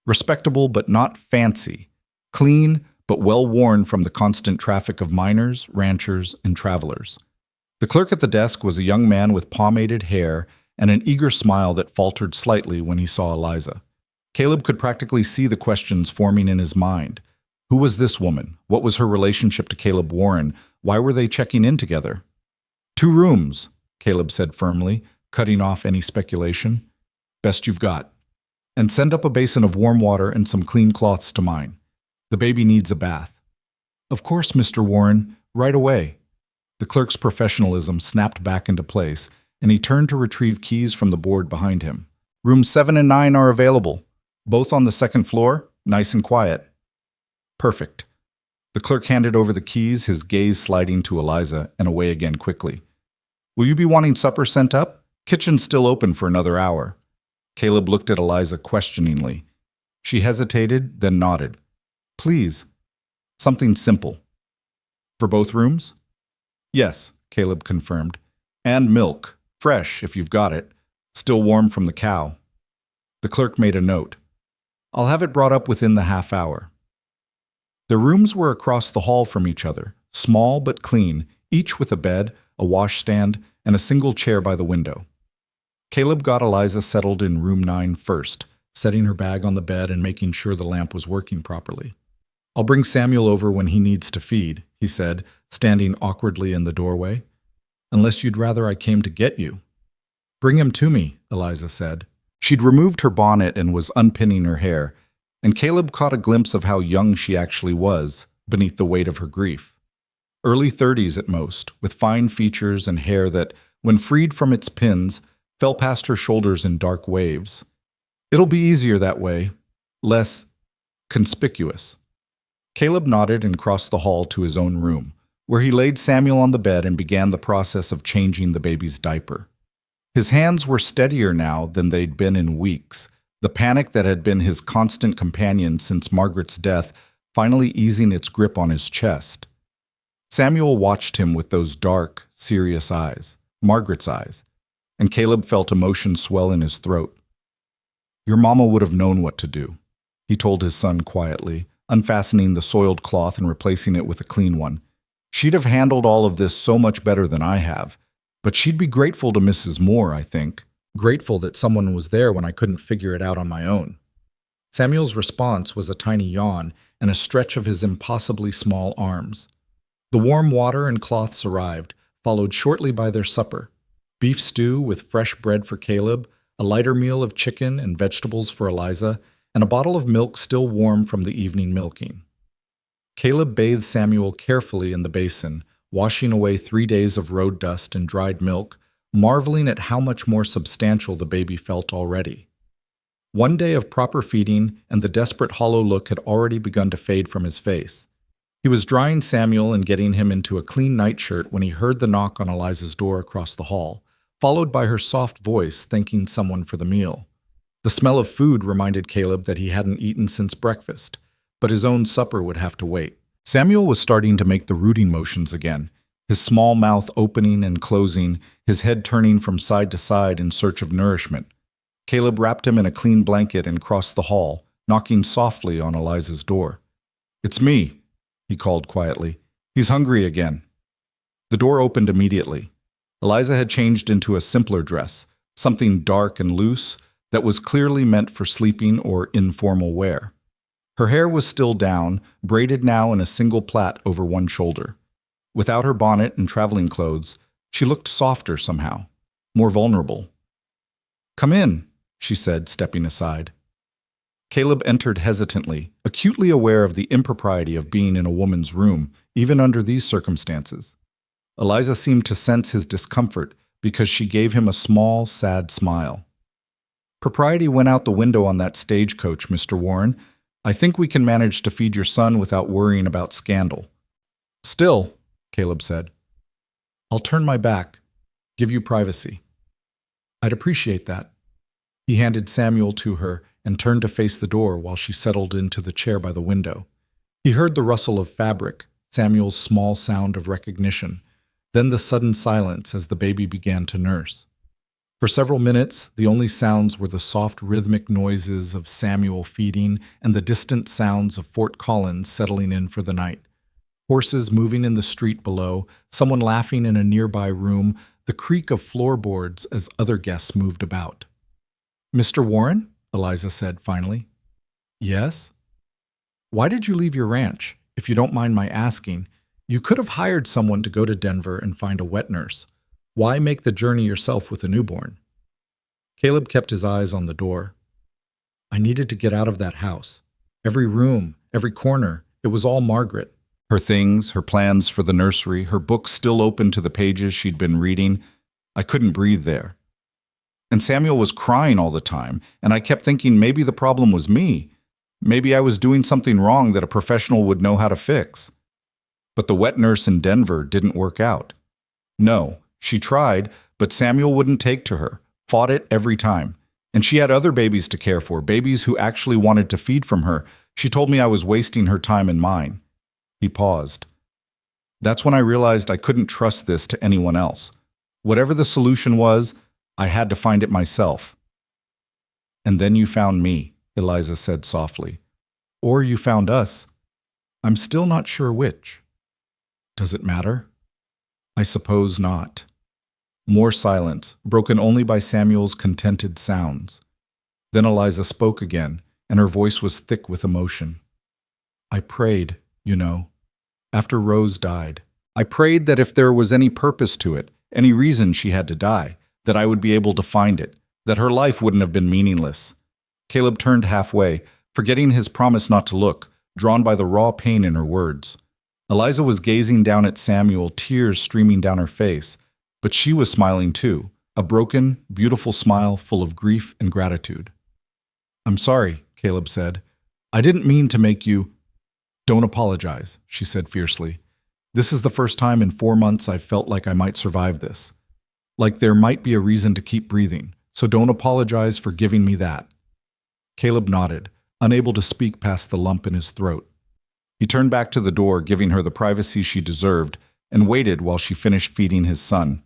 respectable but not fancy, clean but well-worn from the constant traffic of miners, ranchers, and travelers. The clerk at the desk was a young man with pomaded hair and an eager smile that faltered slightly when he saw Eliza. Caleb could practically see the questions forming in his mind. Who was this woman? What was her relationship to Caleb Warren? Why were they checking in together? 2 rooms, Caleb said firmly, cutting off any speculation. Best you've got. And send up a basin of warm water and some clean cloths to mine. The baby needs a bath. Of course, Mr. Warren, right away. The clerk's professionalism snapped back into place, and he turned to retrieve keys from the board behind him. Rooms 7 and 9 are available. Both on the 2nd floor, nice and quiet. Perfect. The clerk handed over the keys, his gaze sliding to Eliza and away again quickly. Will you be wanting supper sent up? Kitchen's still open for another hour. Caleb looked at Eliza questioningly. She hesitated, then nodded. Please. Something simple. For both rooms? Yes, Caleb confirmed. And milk. Fresh, if you've got it. Still warm from the cow. The clerk made a note. I'll have it brought up within the half hour. Their rooms were across the hall from each other, small but clean, each with a bed, a washstand, and a single chair by the window. Caleb got Eliza settled in room 9 first, setting her bag on the bed and making sure the lamp was working properly. I'll bring Samuel over when he needs to feed, he said, standing awkwardly in the doorway. Unless you'd rather I came to get you. Bring him to me, Eliza said. She'd removed her bonnet and was unpinning her hair, and Caleb caught a glimpse of how young she actually was beneath the weight of her grief. Early 30s at most, with fine features and hair that, when freed from its pins, fell past her shoulders in dark waves. It'll be easier that way, less conspicuous. Caleb nodded and crossed the hall to his own room, where he laid Samuel on the bed and began the process of changing the baby's diaper. His hands were steadier now than they'd been in weeks, the panic that had been his constant companion since Margaret's death finally easing its grip on his chest. Samuel watched him with those dark, serious eyes, Margaret's eyes, and Caleb felt emotion swell in his throat. Your mama would have known what to do, he told his son quietly, unfastening the soiled cloth and replacing it with a clean one. She'd have handled all of this so much better than I have, but she'd be grateful to Mrs. Moore, I think. Grateful that someone was there when I couldn't figure it out on my own. Samuel's response was a tiny yawn and a stretch of his impossibly small arms. The warm water and cloths arrived, followed shortly by their supper. Beef stew with fresh bread for Caleb, a lighter meal of chicken and vegetables for Eliza, and a bottle of milk still warm from the evening milking. Caleb bathed Samuel carefully in the basin, washing away 3 days of road dust and dried milk, marveling at how much more substantial the baby felt already. 1 day of proper feeding, and the desperate hollow look had already begun to fade from his face. He was drying Samuel and getting him into a clean nightshirt when he heard the knock on Eliza's door across the hall, followed by her soft voice thanking someone for the meal. The smell of food reminded Caleb that he hadn't eaten since breakfast, but his own supper would have to wait. Samuel was starting to make the rooting motions again, his small mouth opening and closing, his head turning from side to side in search of nourishment. Caleb wrapped him in a clean blanket and crossed the hall, knocking softly on Eliza's door. It's me, he called quietly. He's hungry again. The door opened immediately. Eliza had changed into a simpler dress, something dark and loose that was clearly meant for sleeping or informal wear. Her hair was still down, braided now in a single plait over one shoulder. Without her bonnet and traveling clothes, she looked softer somehow, more vulnerable. Come in, she said, stepping aside. Caleb entered hesitantly, acutely aware of the impropriety of being in a woman's room, even under these circumstances. Eliza seemed to sense his discomfort because she gave him a small, sad smile. Propriety went out the window on that stagecoach, Mr. Warren. I think we can manage to feed your son without worrying about scandal. Still, Caleb said, I'll turn my back, give you privacy. I'd appreciate that. He handed Samuel to her and turned to face the door while she settled into the chair by the window. He heard the rustle of fabric, Samuel's small sound of recognition, then the sudden silence as the baby began to nurse. For several minutes, the only sounds were the soft rhythmic noises of Samuel feeding and the distant sounds of Fort Collins settling in for the night. Horses moving in the street below, someone laughing in a nearby room, the creak of floorboards as other guests moved about. Mr. Warren? Eliza said finally. Yes? Why did you leave your ranch? If you don't mind my asking, you could have hired someone to go to Denver and find a wet nurse. Why make the journey yourself with a newborn? Caleb kept his eyes on the door. I needed to get out of that house. Every room, every corner, it was all Margaret. Her things, her plans for the nursery, her books still open to the pages she'd been reading. I couldn't breathe there. And Samuel was crying all the time, and I kept thinking maybe the problem was me. Maybe I was doing something wrong that a professional would know how to fix. But the wet nurse in Denver didn't work out. No, she tried, but Samuel wouldn't take to her, fought it every time. And she had other babies to care for, babies who actually wanted to feed from her. She told me I was wasting her time and mine. He paused. That's when I realized I couldn't trust this to anyone else. Whatever the solution was, I had to find it myself. And then you found me, Eliza said softly. Or you found us. I'm still not sure which. Does it matter? I suppose not. More silence, broken only by Samuel's contented sounds. Then Eliza spoke again, and her voice was thick with emotion. I prayed, you know, after Rose died. I prayed that if there was any purpose to it, any reason she had to die, that I would be able to find it, that her life wouldn't have been meaningless. Caleb turned halfway, forgetting his promise not to look, drawn by the raw pain in her words. Eliza was gazing down at Samuel, tears streaming down her face, but she was smiling too, a broken, beautiful smile full of grief and gratitude. I'm sorry, Caleb said. I didn't mean to make you— Don't apologize, she said fiercely. This is the first time in 4 months I've felt like I might survive this. Like there might be a reason to keep breathing, so don't apologize for giving me that. Caleb nodded, unable to speak past the lump in his throat. He turned back to the door, giving her the privacy she deserved, and waited while she finished feeding his son.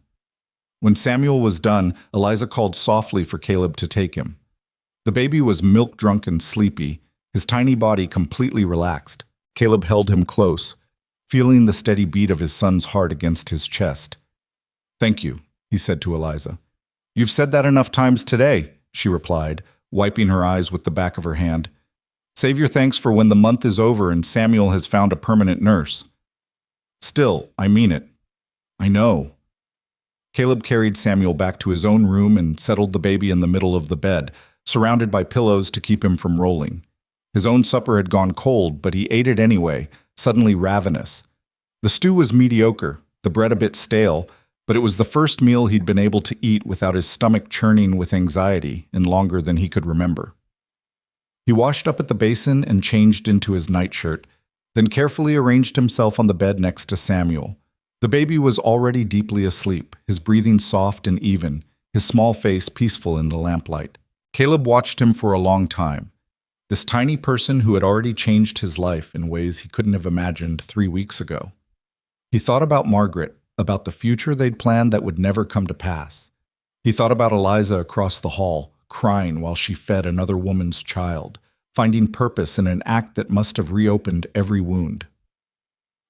When Samuel was done, Eliza called softly for Caleb to take him. The baby was milk-drunk and sleepy, his tiny body completely relaxed. Caleb held him close, feeling the steady beat of his son's heart against his chest. Thank you, he said to Eliza. You've said that enough times today, she replied, wiping her eyes with the back of her hand. Save your thanks for when the month is over and Samuel has found a permanent nurse. Still, I mean it. I know. Caleb carried Samuel back to his own room and settled the baby in the middle of the bed, surrounded by pillows to keep him from rolling. His own supper had gone cold, but he ate it anyway, suddenly ravenous. The stew was mediocre, the bread a bit stale, but it was the first meal he'd been able to eat without his stomach churning with anxiety in longer than he could remember. He washed up at the basin and changed into his nightshirt, then carefully arranged himself on the bed next to Samuel. The baby was already deeply asleep, his breathing soft and even, his small face peaceful in the lamplight. Caleb watched him for a long time. This tiny person who had already changed his life in ways he couldn't have imagined 3 weeks ago. He thought about Margaret, about the future they'd planned that would never come to pass. He thought about Eliza across the hall, crying while she fed another woman's child, finding purpose in an act that must have reopened every wound.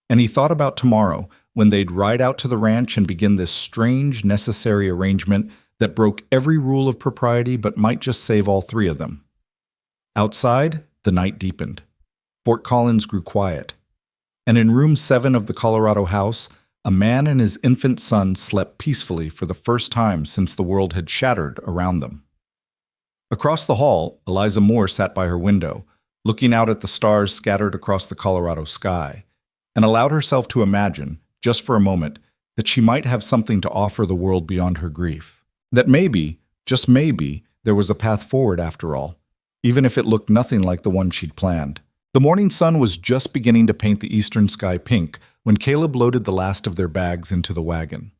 And he thought about tomorrow, when they'd ride out to the ranch and begin this strange, necessary arrangement that broke every rule of propriety but might just save all 3 of them. Outside, the night deepened. Fort Collins grew quiet. And in room 7 of the Colorado house, a man and his infant son slept peacefully for the first time since the world had shattered around them. Across the hall, Eliza Moore sat by her window, looking out at the stars scattered across the Colorado sky, and allowed herself to imagine, just for a moment, that she might have something to offer the world beyond her grief. That maybe, just maybe, There was a path forward after all, even if it looked nothing like the one she'd planned. The morning sun was just beginning to paint the eastern sky pink when Caleb loaded the last of their bags into the wagon.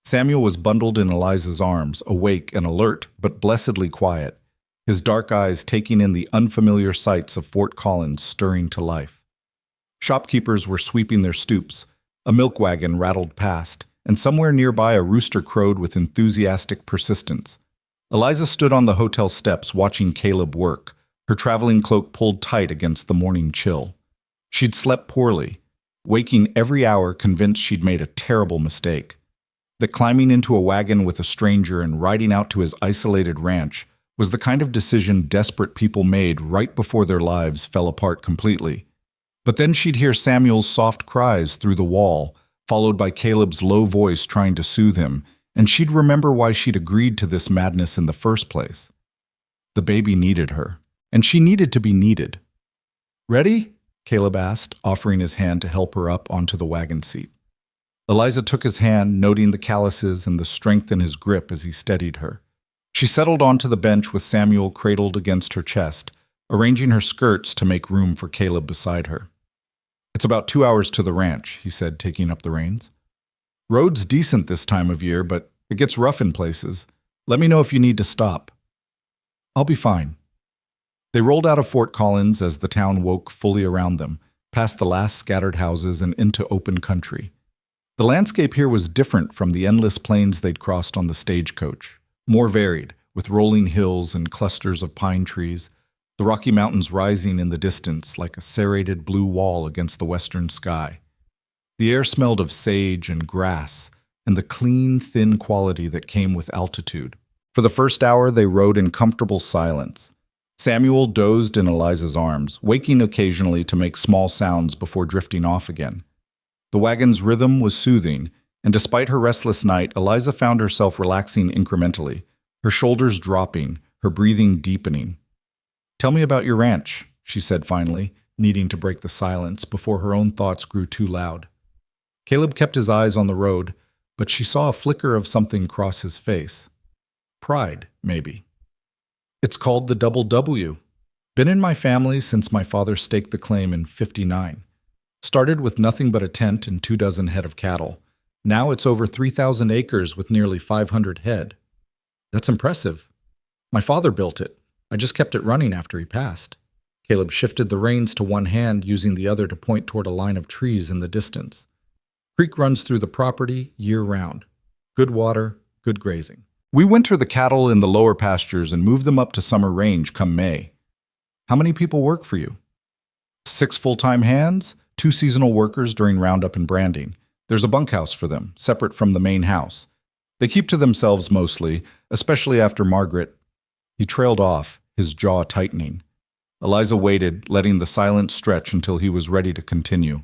Samuel was bundled in Eliza's arms, awake and alert, but blessedly quiet, his dark eyes taking in the unfamiliar sights of Fort Collins stirring to life. Shopkeepers were sweeping their stoops, a milk wagon rattled past, and somewhere nearby a rooster crowed with enthusiastic persistence. Eliza stood on the hotel steps watching Caleb work, her traveling cloak pulled tight against the morning chill. She'd slept poorly, waking every hour convinced she'd made a terrible mistake. That climbing into a wagon with a stranger and riding out to his isolated ranch was the kind of decision desperate people made right before their lives fell apart completely. But then she'd hear Samuel's soft cries through the wall, followed by Caleb's low voice trying to soothe him, and she'd remember why she'd agreed to this madness in the first place. The baby needed her, and she needed to be needed. "Ready?" Caleb asked, offering his hand to help her up onto the wagon seat. Eliza took his hand, noting the calluses and the strength in his grip as he steadied her. She settled onto the bench with Samuel cradled against her chest, arranging her skirts to make room for Caleb beside her. "It's about 2 hours to the ranch," he said, taking up the reins. "Road's decent this time of year, but it gets rough in places. Let me know if you need to stop." "I'll be fine." They rolled out of Fort Collins as the town woke fully around them, past the last scattered houses and into open country. The landscape here was different from the endless plains they'd crossed on the stagecoach, more varied, with rolling hills and clusters of pine trees, the Rocky Mountains rising in the distance like a serrated blue wall against the western sky. The air smelled of sage and grass, and the clean, thin quality that came with altitude. For the first hour, they rode in comfortable silence. Samuel dozed in Eliza's arms, waking occasionally to make small sounds before drifting off again. The wagon's rhythm was soothing, and despite her restless night, Eliza found herself relaxing incrementally, her shoulders dropping, her breathing deepening. "Tell me about your ranch," she said finally, needing to break the silence before her own thoughts grew too loud. Caleb kept his eyes on the road, but she saw a flicker of something cross his face. Pride, maybe. "It's called the Double W. Been in my family since my father staked the claim in '59. Started with nothing but a tent and 24 head of cattle. Now it's over 3,000 acres with nearly 500 head. That's impressive. My father built it. I just kept it running after he passed." Caleb shifted the reins to one hand, using the other to point toward a line of trees in the distance. "Creek runs through the property year-round. Good water, good grazing. We winter the cattle in the lower pastures and move them up to summer range come May. How many people work for you?" 6 full-time hands, 2 seasonal workers during roundup and branding. There's a bunkhouse for them, separate from the main house. They keep to themselves mostly, especially after Margaret. He trailed off, his jaw tightening. Eliza waited, letting the silence stretch until he was ready to continue.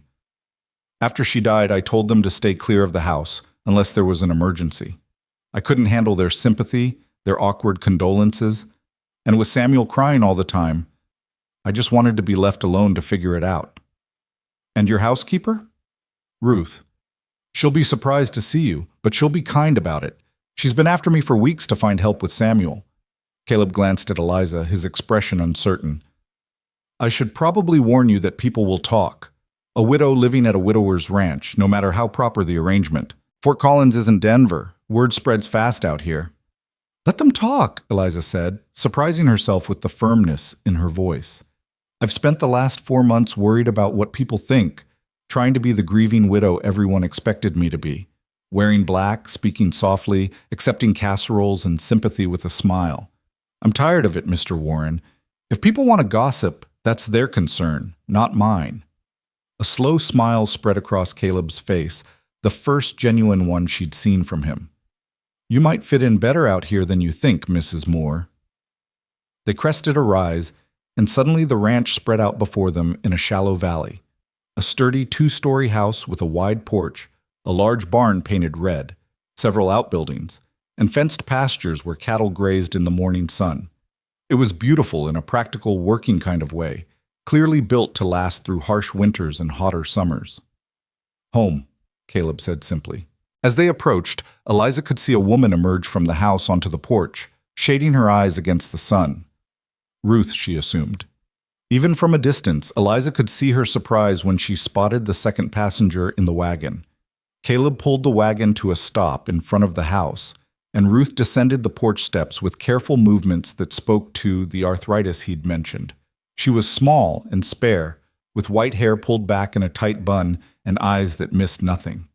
"After she died, I told them to stay clear of the house, unless there was an emergency. I couldn't handle their sympathy, their awkward condolences, and with Samuel crying all the time, I just wanted to be left alone to figure it out." "And your housekeeper?" "Ruth. She'll be surprised to see you, but she'll be kind about it. She's been after me for weeks to find help with Samuel." Caleb glanced at Eliza, his expression uncertain. "I should probably warn you that people will talk. A widow living at a widower's ranch, no matter how proper the arrangement. Fort Collins isn't Denver. Word spreads fast out here." "Let them talk," Eliza said, surprising herself with the firmness in her voice. "I've spent the last 4 months worried about what people think, trying to be the grieving widow everyone expected me to be, wearing black, speaking softly, accepting casseroles and sympathy with a smile. I'm tired of it, Mr. Warren. If people want to gossip, that's their concern, not mine." A slow smile spread across Caleb's face, the first genuine one she'd seen from him. "You might fit in better out here than you think, Mrs. Moore." They crested a rise, and suddenly the ranch spread out before them in a shallow valley. A sturdy 2-story house with a wide porch, a large barn painted red, several outbuildings, and fenced pastures where cattle grazed in the morning sun. It was beautiful in a practical, working kind of way, clearly built to last through harsh winters and hotter summers. "Home," Caleb said simply. As they approached, Eliza could see a woman emerge from the house onto the porch, shading her eyes against the sun. Ruth, she assumed. Even from a distance, Eliza could see her surprise when she spotted the second passenger in the wagon. Caleb pulled the wagon to a stop in front of the house, and Ruth descended the porch steps with careful movements that spoke to the arthritis he'd mentioned. She was small and spare, with white hair pulled back in a tight bun and eyes that missed nothing.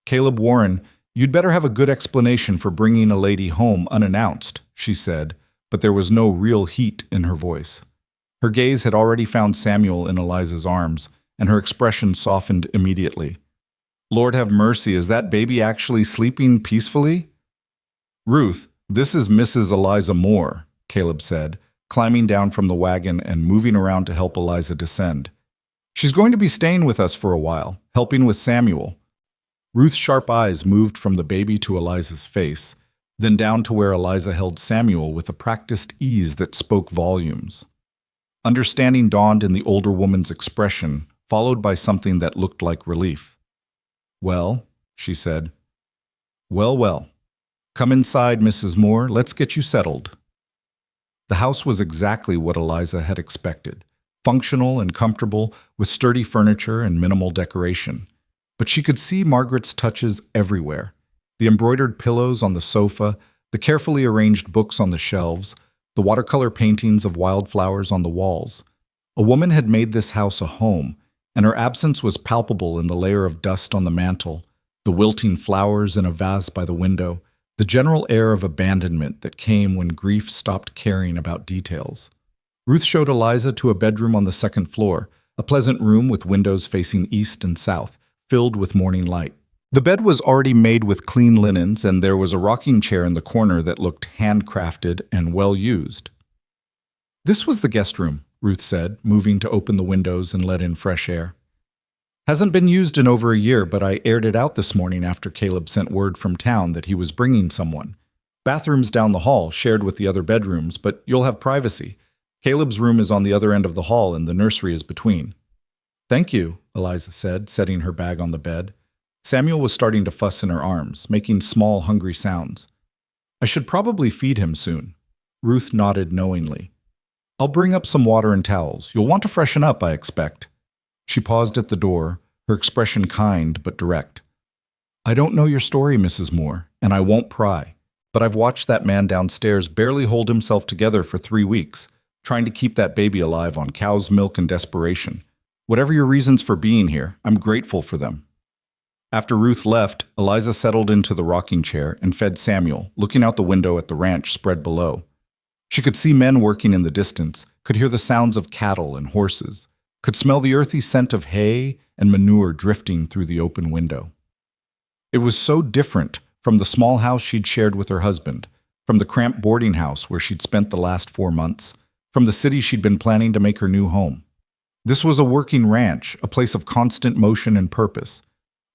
"Caleb Warren, you'd better have a good explanation for bringing a lady home unannounced," she said, but there was no real heat in her voice. Her gaze had already found Samuel in Eliza's arms, and her expression softened immediately. "Lord have mercy, is that baby actually sleeping peacefully?" "Ruth, this is Mrs. Eliza Moore," Caleb said, climbing down from the wagon and moving around to help Eliza descend. "She's going to be staying with us for a while, helping with Samuel." Ruth's sharp eyes moved from the baby to Eliza's face, then down to where Eliza held Samuel with a practiced ease that spoke volumes. Understanding dawned in the older woman's expression, followed by something that looked like relief. "Well," she said. "Well, well. Come inside, Mrs. Moore. Let's get you settled." The house was exactly what Eliza had expected, functional and comfortable, with sturdy furniture and minimal decoration. But she could see Margaret's touches everywhere. The embroidered pillows on the sofa, the carefully arranged books on the shelves, the watercolor paintings of wildflowers on the walls. A woman had made this house a home, and her absence was palpable in the layer of dust on the mantel, the wilting flowers in a vase by the window, the general air of abandonment that came when grief stopped caring about details. Ruth showed Eliza to a bedroom on the second floor, a pleasant room with windows facing east and south, filled with morning light. The bed was already made with clean linens, and there was a rocking chair in the corner that looked handcrafted and well used. "This was the guest room," Ruth said, moving to open the windows and let in fresh air. "Hasn't been used in over a year, but I aired it out this morning after Caleb sent word from town that he was bringing someone. Bathroom's down the hall, shared with the other bedrooms, but you'll have privacy. Caleb's room is on the other end of the hall and the nursery is between." "Thank you," Eliza said, setting her bag on the bed. Samuel was starting to fuss in her arms, making small, hungry sounds. "I should probably feed him soon." Ruth nodded knowingly. "I'll bring up some water and towels. You'll want to freshen up, I expect." She paused at the door, her expression kind but direct. "I don't know your story, Mrs. Moore, and I won't pry, but I've watched that man downstairs barely hold himself together for 3 weeks, trying to keep that baby alive on cow's milk and desperation. Whatever your reasons for being here, I'm grateful for them." After Ruth left, Eliza settled into the rocking chair and fed Samuel, looking out the window at the ranch spread below. She could see men working in the distance, could hear the sounds of cattle and horses, could smell the earthy scent of hay and manure drifting through the open window. It was so different from the small house she'd shared with her husband, from the cramped boarding house where she'd spent the last 4 months, from the city she'd been planning to make her new home. This was a working ranch, a place of constant motion and purpose.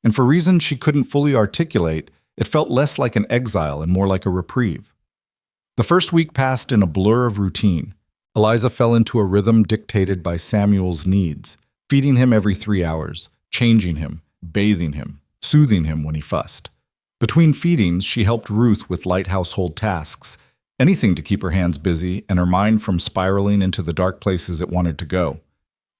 And for reasons she couldn't fully articulate, it felt less like an exile and more like a reprieve. The first week passed in a blur of routine. Eliza fell into a rhythm dictated by Samuel's needs, feeding him every 3 hours, changing him, bathing him, soothing him when he fussed. Between feedings, she helped Ruth with light household tasks, anything to keep her hands busy and her mind from spiraling into the dark places it wanted to go.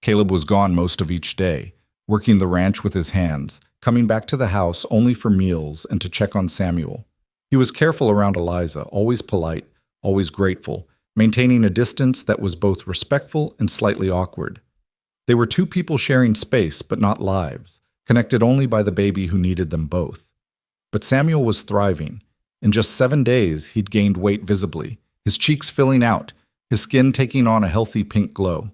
Caleb was gone most of each day, working the ranch with his hands, coming back to the house only for meals and to check on Samuel. He was careful around Eliza, always polite, always grateful, maintaining a distance that was both respectful and slightly awkward. They were 2 people sharing space, but not lives, connected only by the baby who needed them both. But Samuel was thriving. In just 7 days, he'd gained weight visibly, his cheeks filling out, his skin taking on a healthy pink glow.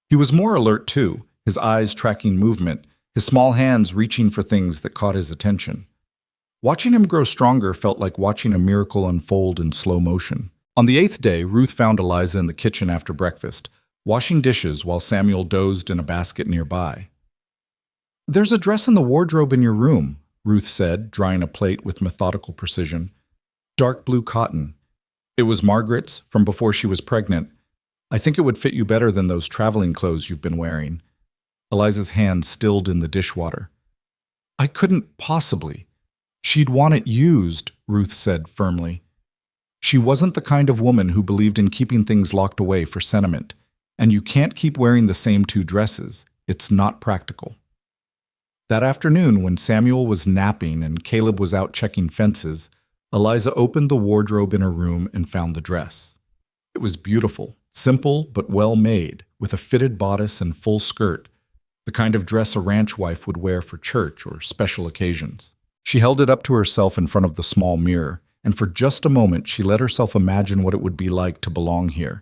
He was more alert too, his eyes tracking movement, his small hands reaching for things that caught his attention. Watching him grow stronger felt like watching a miracle unfold in slow motion. On the 8th day, Ruth found Eliza in the kitchen after breakfast, washing dishes while Samuel dozed in a basket nearby. "There's a dress in the wardrobe in your room," Ruth said, drying a plate with methodical precision. "Dark blue cotton. It was Margaret's from before she was pregnant. I think it would fit you better than those traveling clothes you've been wearing." Eliza's hand stilled in the dishwater. "I couldn't possibly." "She'd want it used," Ruth said firmly. She wasn't the kind of woman who believed in keeping things locked away for sentiment. And you can't keep wearing the same two dresses. It's not practical. That afternoon, when Samuel was napping and Caleb was out checking fences, Eliza opened the wardrobe in her room and found the dress. It was beautiful, simple but well made, with a fitted bodice and full skirt, the kind of dress a ranch wife would wear for church or special occasions. She held it up to herself in front of the small mirror, and for just a moment she let herself imagine what it would be like to belong here,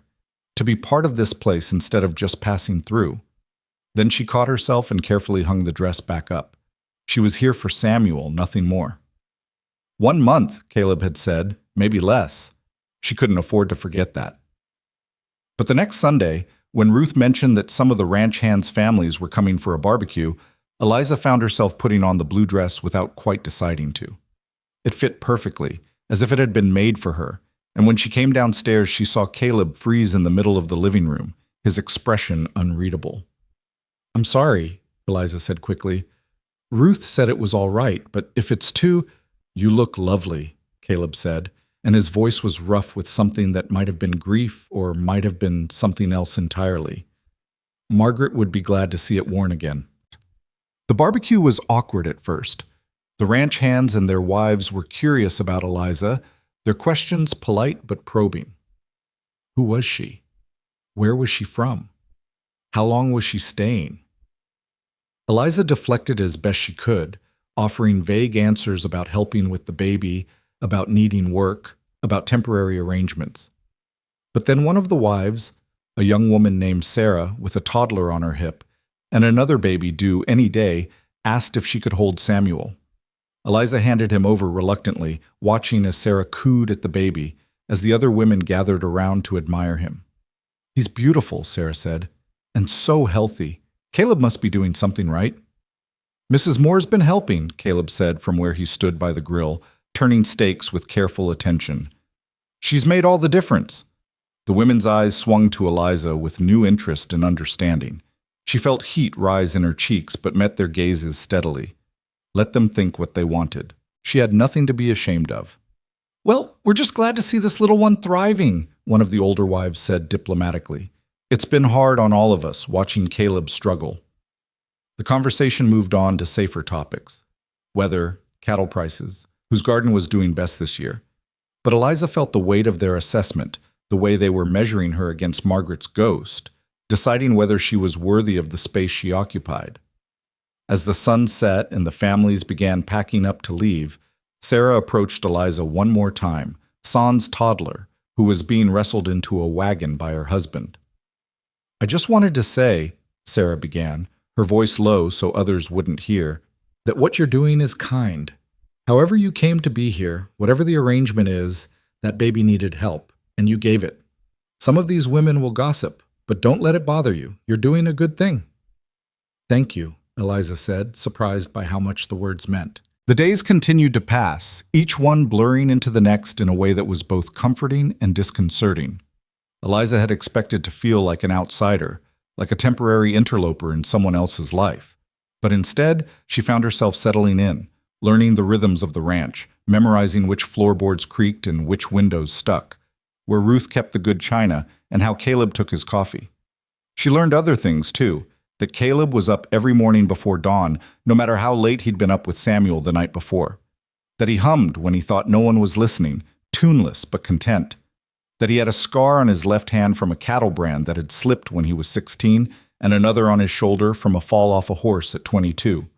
to be part of this place instead of just passing through. Then she caught herself and carefully hung the dress back up. She was here for Samuel, nothing more. 1 month, Caleb had said, maybe less. She couldn't afford to forget that. But the next Sunday, when Ruth mentioned that some of the ranch hands' families were coming for a barbecue, Eliza found herself putting on the blue dress without quite deciding to. It fit perfectly, as if it had been made for her, and when she came downstairs she saw Caleb freeze in the middle of the living room, his expression unreadable. "I'm sorry," Eliza said quickly. "Ruth said it was all right, but if it's too—" "You look lovely," Caleb said, and his voice was rough with something that might have been grief or might have been something else entirely. Margaret would be glad to see it worn again. The barbecue was awkward at first. The ranch hands and their wives were curious about Eliza, their questions polite but probing. Who was she? Where was she from? How long was she staying? Eliza deflected as best she could, offering vague answers about helping with the baby, about needing work, about temporary arrangements. But then one of the wives, a young woman named Sarah with a toddler on her hip, and another baby due any day, asked if she could hold Samuel. Eliza handed him over reluctantly, watching as Sarah cooed at the baby, as the other women gathered around to admire him. "He's beautiful," Sarah said, "and so healthy. Caleb must be doing something right." "Mrs. Moore's been helping," Caleb said from where he stood by the grill, turning steaks with careful attention. "She's made all the difference." The women's eyes swung to Eliza with new interest and understanding. She felt heat rise in her cheeks but met their gazes steadily. Let them think what they wanted. She had nothing to be ashamed of. "Well, we're just glad to see this little one thriving," one of the older wives said diplomatically. "It's been hard on all of us, watching Caleb struggle." The conversation moved on to safer topics. Weather, cattle prices, whose garden was doing best this year. But Eliza felt the weight of their assessment, the way they were measuring her against Margaret's ghost, deciding whether she was worthy of the space she occupied. As the sun set and the families began packing up to leave, Sarah approached Eliza one more time, San's toddler, who was being wrestled into a wagon by her husband. "I just wanted to say," Sarah began, her voice low so others wouldn't hear, "that what you're doing is kind. However you came to be here, whatever the arrangement is, that baby needed help, and you gave it. Some of these women will gossip, but don't let it bother you. You're doing a good thing." "Thank you," Eliza said, surprised by how much the words meant. The days continued to pass, each one blurring into the next in a way that was both comforting and disconcerting. Eliza had expected to feel like an outsider, like a temporary interloper in someone else's life. But instead, she found herself settling in, learning the rhythms of the ranch, memorizing which floorboards creaked and which windows stuck, where Ruth kept the good china, and how Caleb took his coffee. She learned other things, too, that Caleb was up every morning before dawn, no matter how late he'd been up with Samuel the night before. That he hummed when he thought no one was listening, tuneless but content. That he had a scar on his left hand from a cattle brand that had slipped when he was 16, and another on his shoulder from a fall off a horse at 22.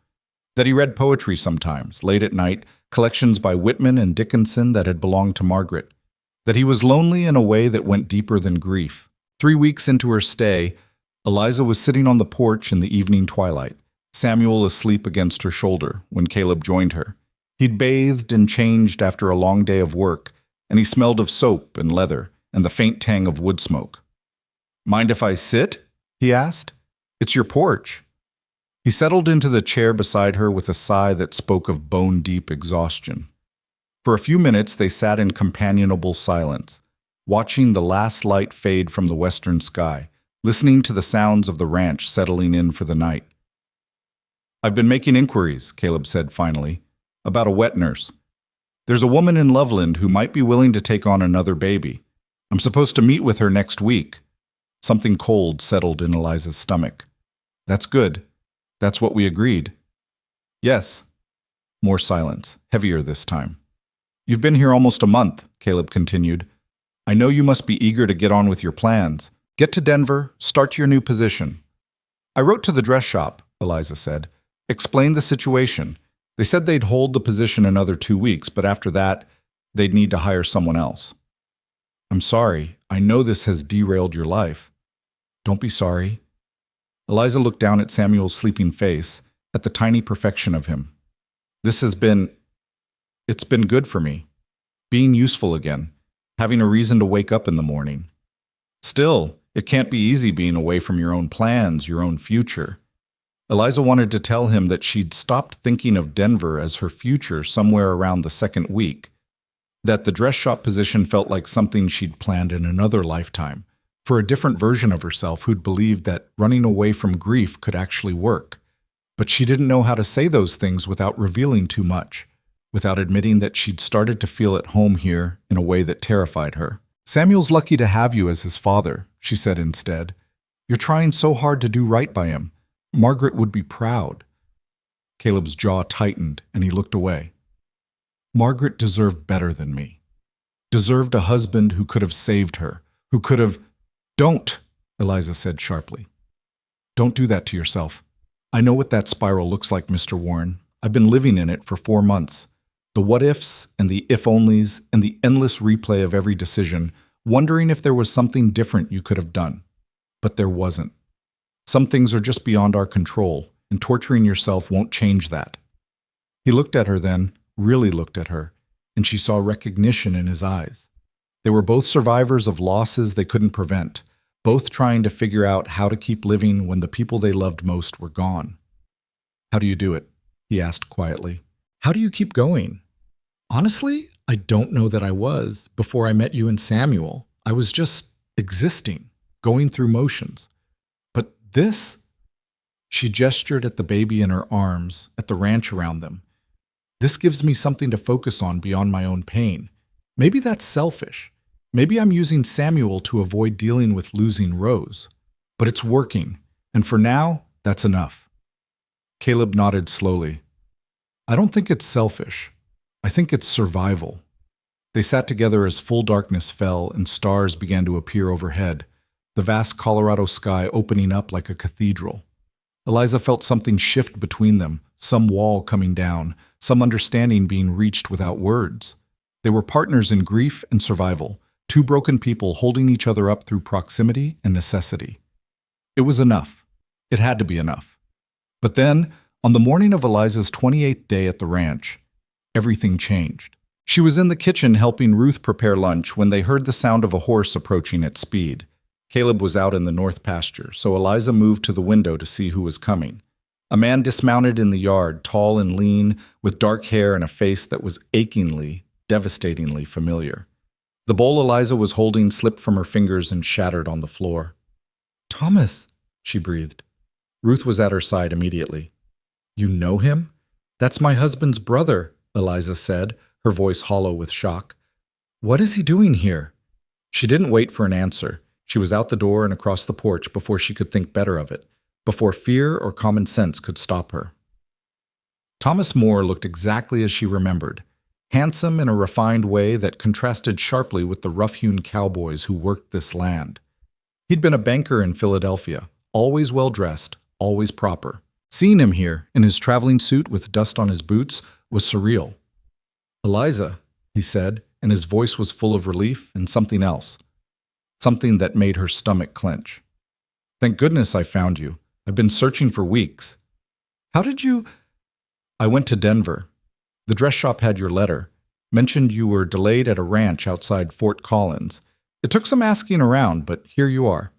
That he read poetry sometimes, late at night, collections by Whitman and Dickinson that had belonged to Margaret. That he was lonely in a way that went deeper than grief. 3 weeks into her stay, Eliza was sitting on the porch in the evening twilight, Samuel asleep against her shoulder, when Caleb joined her. He'd bathed and changed after a long day of work, and he smelled of soap and leather and the faint tang of wood smoke. "Mind if I sit?" he asked. "It's your porch." He settled into the chair beside her with a sigh that spoke of bone-deep exhaustion. For a few minutes they sat in companionable silence, watching the last light fade from the western sky, listening to the sounds of the ranch settling in for the night. "I've been making inquiries," Caleb said finally, "about a wet nurse. There's a woman in Loveland who might be willing to take on another baby. I'm supposed to meet with her next week. Something cold settled in Eliza's stomach. That's good. That's what we agreed. Yes. More silence, heavier this time. You've been here almost a month, Caleb continued. I know you must be eager to get on with your plans. Get to Denver, start your new position. I wrote to the dress shop, Eliza said. Explained the situation. They said they'd hold the position another 2 weeks, but after that, they'd need to hire someone else. I'm sorry. I know this has derailed your life. Don't be sorry. Eliza looked down at Samuel's sleeping face, at the tiny perfection of him. It's been good for me. Being useful again. Having a reason to wake up in the morning. Still, it can't be easy being away from your own plans, your own future. Eliza wanted to tell him that she'd stopped thinking of Denver as her future somewhere around the second week, that the dress shop position felt like something she'd planned in another lifetime, for a different version of herself who'd believed that running away from grief could actually work. But she didn't know how to say those things without revealing too much, without admitting that she'd started to feel at home here in a way that terrified her. Samuel's lucky to have you as his father, she said instead. You're trying so hard to do right by him. Margaret would be proud. Caleb's jaw tightened and he looked away. Margaret deserved better than me. Deserved a husband who could have saved her, who could have... Don't, Eliza said sharply. Don't do that to yourself. I know what that spiral looks like, Mr. Warren. I've been living in it for 4 months. The what-ifs and the if-onlys and the endless replay of every decision, wondering if there was something different you could have done. But there wasn't. Some things are just beyond our control, and torturing yourself won't change that. He looked at her then, really looked at her, and she saw recognition in his eyes. They were both survivors of losses they couldn't prevent, both trying to figure out how to keep living when the people they loved most were gone. How do you do it? He asked quietly. How do you keep going? Honestly, I don't know that I was. Before I met you and Samuel, I was just existing, going through motions. But this... She gestured at the baby in her arms, at the ranch around them. This gives me something to focus on beyond my own pain. Maybe that's selfish. Maybe I'm using Samuel to avoid dealing with losing Rose. But it's working, and for now, that's enough. Caleb nodded slowly. I don't think it's selfish. I think it's survival. They sat together as full darkness fell and stars began to appear overhead, the vast Colorado sky opening up like a cathedral. Eliza felt something shift between them, some wall coming down, some understanding being reached without words. They were partners in grief and survival, two broken people holding each other up through proximity and necessity. It was enough. It had to be enough. But then, on the morning of Eliza's 28th day at the ranch, everything changed. She was in the kitchen helping Ruth prepare lunch when they heard the sound of a horse approaching at speed. Caleb was out in the north pasture, so Eliza moved to the window to see who was coming. A man dismounted in the yard, tall and lean, with dark hair and a face that was achingly, devastatingly familiar. The bowl Eliza was holding slipped from her fingers and shattered on the floor. "Thomas," she breathed. Ruth was at her side immediately. "You know him? That's my husband's brother," Eliza said, her voice hollow with shock. "What is he doing here?" She didn't wait for an answer. She was out the door and across the porch before she could think better of it, before fear or common sense could stop her. Thomas Moore looked exactly as she remembered, handsome in a refined way that contrasted sharply with the rough-hewn cowboys who worked this land. He'd been a banker in Philadelphia, always well-dressed, always proper. Seeing him here, in his traveling suit with dust on his boots, was surreal. "Eliza," he said, and his voice was full of relief and something else. Something that made her stomach clench. "Thank goodness I found you. I've been searching for weeks." "How did you—" "I went to Denver. The dress shop had your letter. Mentioned you were delayed at a ranch outside Fort Collins. It took some asking around, but here you are."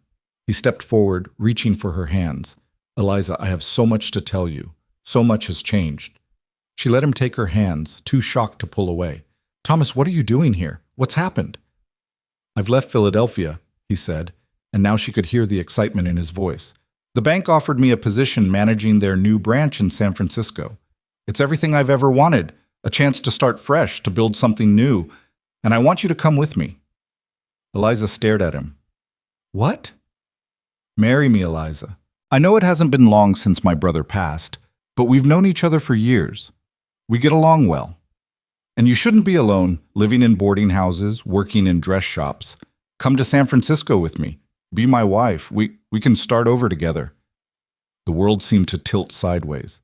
He stepped forward, reaching for her hands. "Eliza, I have so much to tell you. So much has changed." She let him take her hands, too shocked to pull away. "Thomas, what are you doing here? What's happened?" "I've left Philadelphia," he said, and now she could hear the excitement in his voice. "The bank offered me a position managing their new branch in San Francisco. It's everything I've ever wanted. a chance to start fresh, to build something new, and I want you to come with me." Eliza stared at him. "What?" "Marry me, Eliza. I know it hasn't been long since my brother passed, but we've known each other for years. We get along well. And you shouldn't be alone, living in boarding houses, working in dress shops. Come to San Francisco with me. Be my wife. We can start over together." The world seemed to tilt sideways.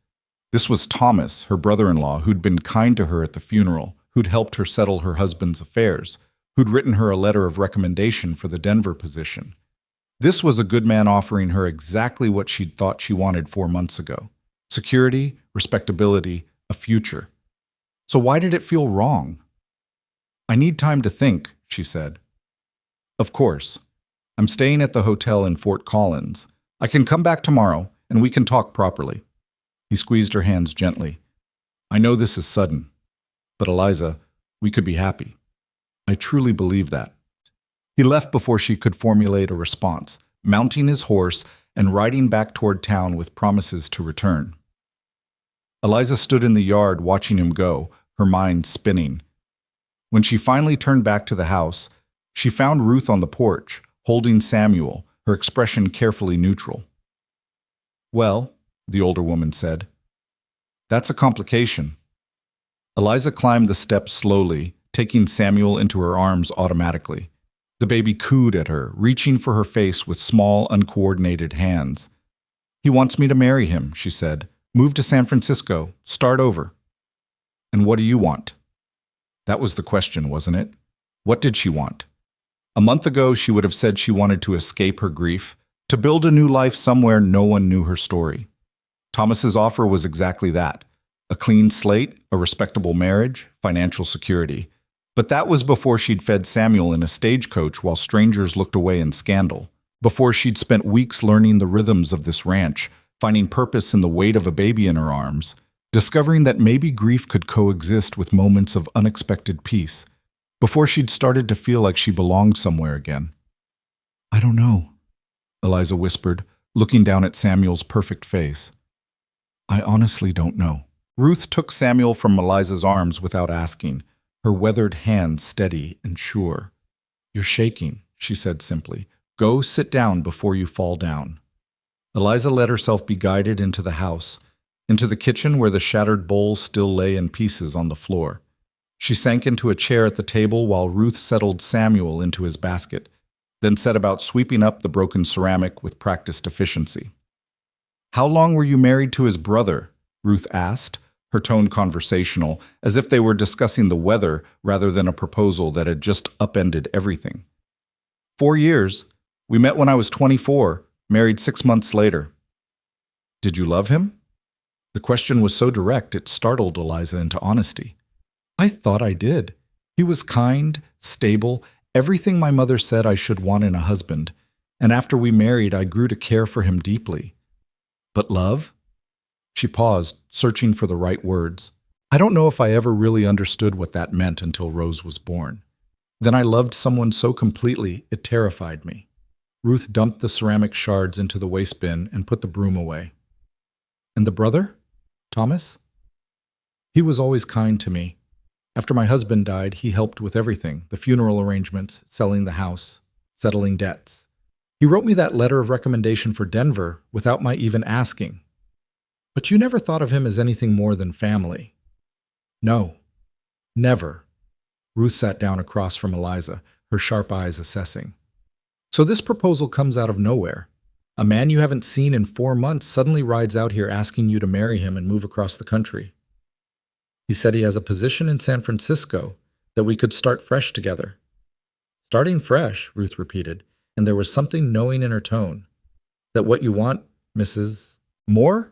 This was Thomas, her brother-in-law, who'd been kind to her at the funeral, who'd helped her settle her husband's affairs, who'd written her a letter of recommendation for the Denver position. This was a good man offering her exactly what she'd thought she wanted 4 months ago: security, respectability, a future. So why did it feel wrong? "I need time to think," she said. "Of course. I'm staying at the hotel in Fort Collins. I can come back tomorrow, and we can talk properly." He squeezed her hands gently. "I know this is sudden, but Eliza, we could be happy. I truly believe that." He left before she could formulate a response, mounting his horse and riding back toward town with promises to return. Eliza stood in the yard watching him go, her mind spinning. When she finally turned back to the house, she found Ruth on the porch, holding Samuel, her expression carefully neutral. "Well," the older woman said, "that's a complication." Eliza climbed the steps slowly, taking Samuel into her arms automatically. The baby cooed at her, reaching for her face with small, uncoordinated hands. "He wants me to marry him," she said. "Move to San Francisco, start over." "And what do you want?" That was the question, wasn't it? What did she want? A month ago, she would have said she wanted to escape her grief, to build a new life somewhere no one knew her story. Thomas's offer was exactly that: a clean slate, a respectable marriage, financial security. But that was before she'd fed Samuel in a stagecoach while strangers looked away in scandal, before she'd spent weeks learning the rhythms of this ranch, finding purpose in the weight of a baby in her arms, discovering that maybe grief could coexist with moments of unexpected peace, before she'd started to feel like she belonged somewhere again. "I don't know," Eliza whispered, looking down at Samuel's perfect face. "I honestly don't know." Ruth took Samuel from Eliza's arms without asking, her weathered hands steady and sure. "You're shaking," she said simply. "Go sit down before you fall down." Eliza let herself be guided into the house, into the kitchen where the shattered bowl still lay in pieces on the floor. She sank into a chair at the table while Ruth settled Samuel into his basket, then set about sweeping up the broken ceramic with practiced efficiency. "How long were you married to his brother?" Ruth asked, her tone conversational, as if they were discussing the weather rather than a proposal that had just upended everything. 4 years. We met when I was 24, married 6 months later." "Did you love him?" The question was so direct it startled Eliza into honesty. "I thought I did. He was kind, stable, everything my mother said I should want in a husband, and after we married I grew to care for him deeply. But love?" She paused, searching for the right words. "I don't know if I ever really understood what that meant until Rose was born. Then I loved someone so completely it terrified me." Ruth dumped the ceramic shards into the waste bin and put the broom away. "And the brother? Thomas?" "He was always kind to me. After my husband died, he helped with everything: the funeral arrangements, selling the house, settling debts. He wrote me that letter of recommendation for Denver without my even asking. But you never thought of him as anything more than family." "No, never." Ruth sat down across from Eliza, her sharp eyes assessing. "So this proposal comes out of nowhere. A man you haven't seen in 4 months suddenly rides out here asking you to marry him and move across the country. He said he has a position in San Francisco, that we could start fresh together." "Starting fresh," Ruth repeated, and there was something knowing in her tone. "That what you want, Mrs. Moore?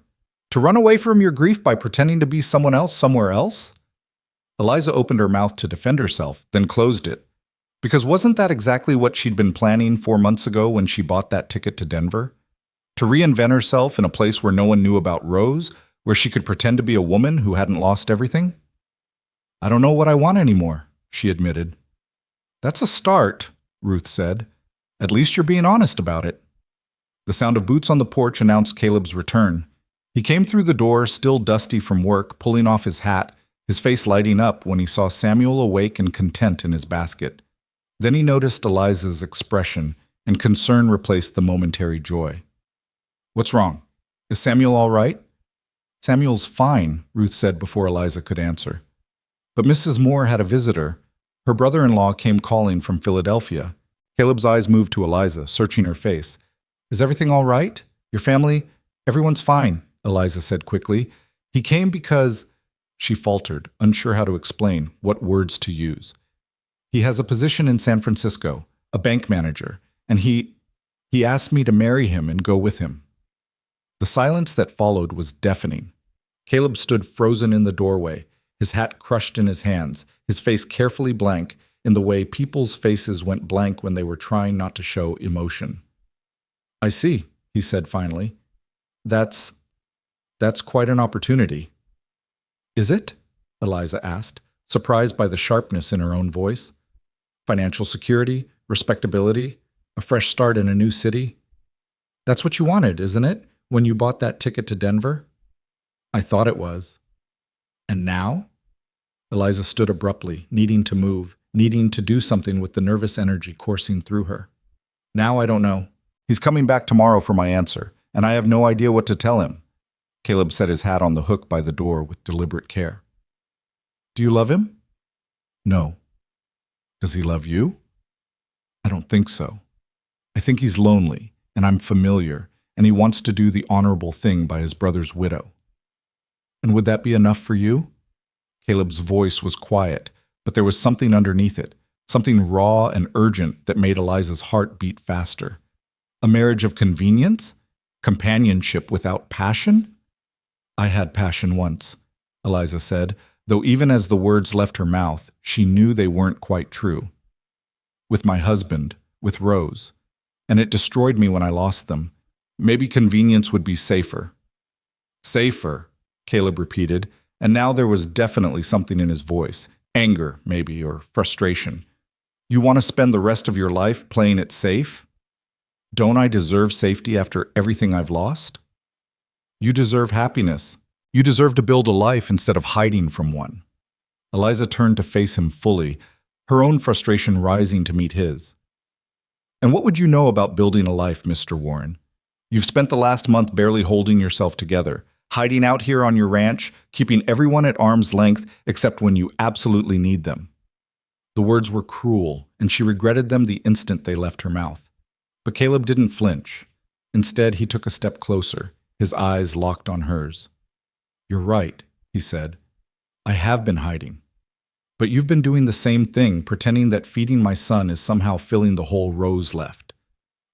To run away from your grief by pretending to be someone else somewhere else?" Eliza opened her mouth to defend herself, then closed it. Because wasn't that exactly what she'd been planning 4 months ago when she bought that ticket to Denver? To reinvent herself in a place where no one knew about Rose, where she could pretend to be a woman who hadn't lost everything? "I don't know what I want anymore," she admitted. "That's a start," Ruth said. "At least you're being honest about it." The sound of boots on the porch announced Caleb's return. He came through the door, still dusty from work, pulling off his hat, his face lighting up when he saw Samuel awake and content in his basket. Then he noticed Eliza's expression, and concern replaced the momentary joy. "What's wrong? Is Samuel all right?" "Samuel's fine," Ruth said before Eliza could answer. But Mrs. Moore had a visitor. Her brother-in-law came calling from Philadelphia. Caleb's eyes moved to Eliza, searching her face. "Is everything all right? Your family? Everyone's fine," Eliza said quickly. "He came because—" She faltered, unsure how to explain, what words to use. "He has a position in San Francisco, a bank manager, and he asked me to marry him and go with him." The silence that followed was deafening. Caleb stood frozen in the doorway, his hat crushed in his hands, his face carefully blank, in the way people's faces went blank when they were trying not to show emotion. "I see," he said finally. That's quite an opportunity." "Is it?" Eliza asked, surprised by the sharpness in her own voice. "Financial security, respectability, a fresh start in a new city. That's what you wanted, isn't it, when you bought that ticket to Denver?" "I thought it was." "And now?" Eliza stood abruptly, needing to move, needing to do something with the nervous energy coursing through her. "Now I don't know. He's coming back tomorrow for my answer, and I have no idea what to tell him." Caleb set his hat on the hook by the door with deliberate care. "Do you love him?" "No." "Does he love you?" "I don't think so. I think he's lonely, and I'm familiar, and he wants to do the honorable thing by his brother's widow." "And would that be enough for you?" Caleb's voice was quiet, but there was something underneath it, something raw and urgent that made Eliza's heart beat faster. A marriage of convenience? Companionship without passion? "I had passion once," Eliza said, though even as the words left her mouth, she knew they weren't quite true. "With my husband, with Rose. And it destroyed me when I lost them. Maybe convenience would be safer." "Safer," Caleb repeated, and now there was definitely something in his voice, anger maybe, or frustration. "You want to spend the rest of your life playing it safe? Don't I deserve safety after everything I've lost? You deserve happiness. You deserve to build a life instead of hiding from one." Eliza turned to face him fully, her own frustration rising to meet his. "And what would you know about building a life, Mr. Warren? You've spent the last month barely holding yourself together, hiding out here on your ranch, keeping everyone at arm's length except when you absolutely need them." The words were cruel, and she regretted them the instant they left her mouth. But Caleb didn't flinch. Instead, he took a step closer, his eyes locked on hers. "You're right," he said. "I have been hiding. But you've been doing the same thing, pretending that feeding my son is somehow filling the hole Rose left.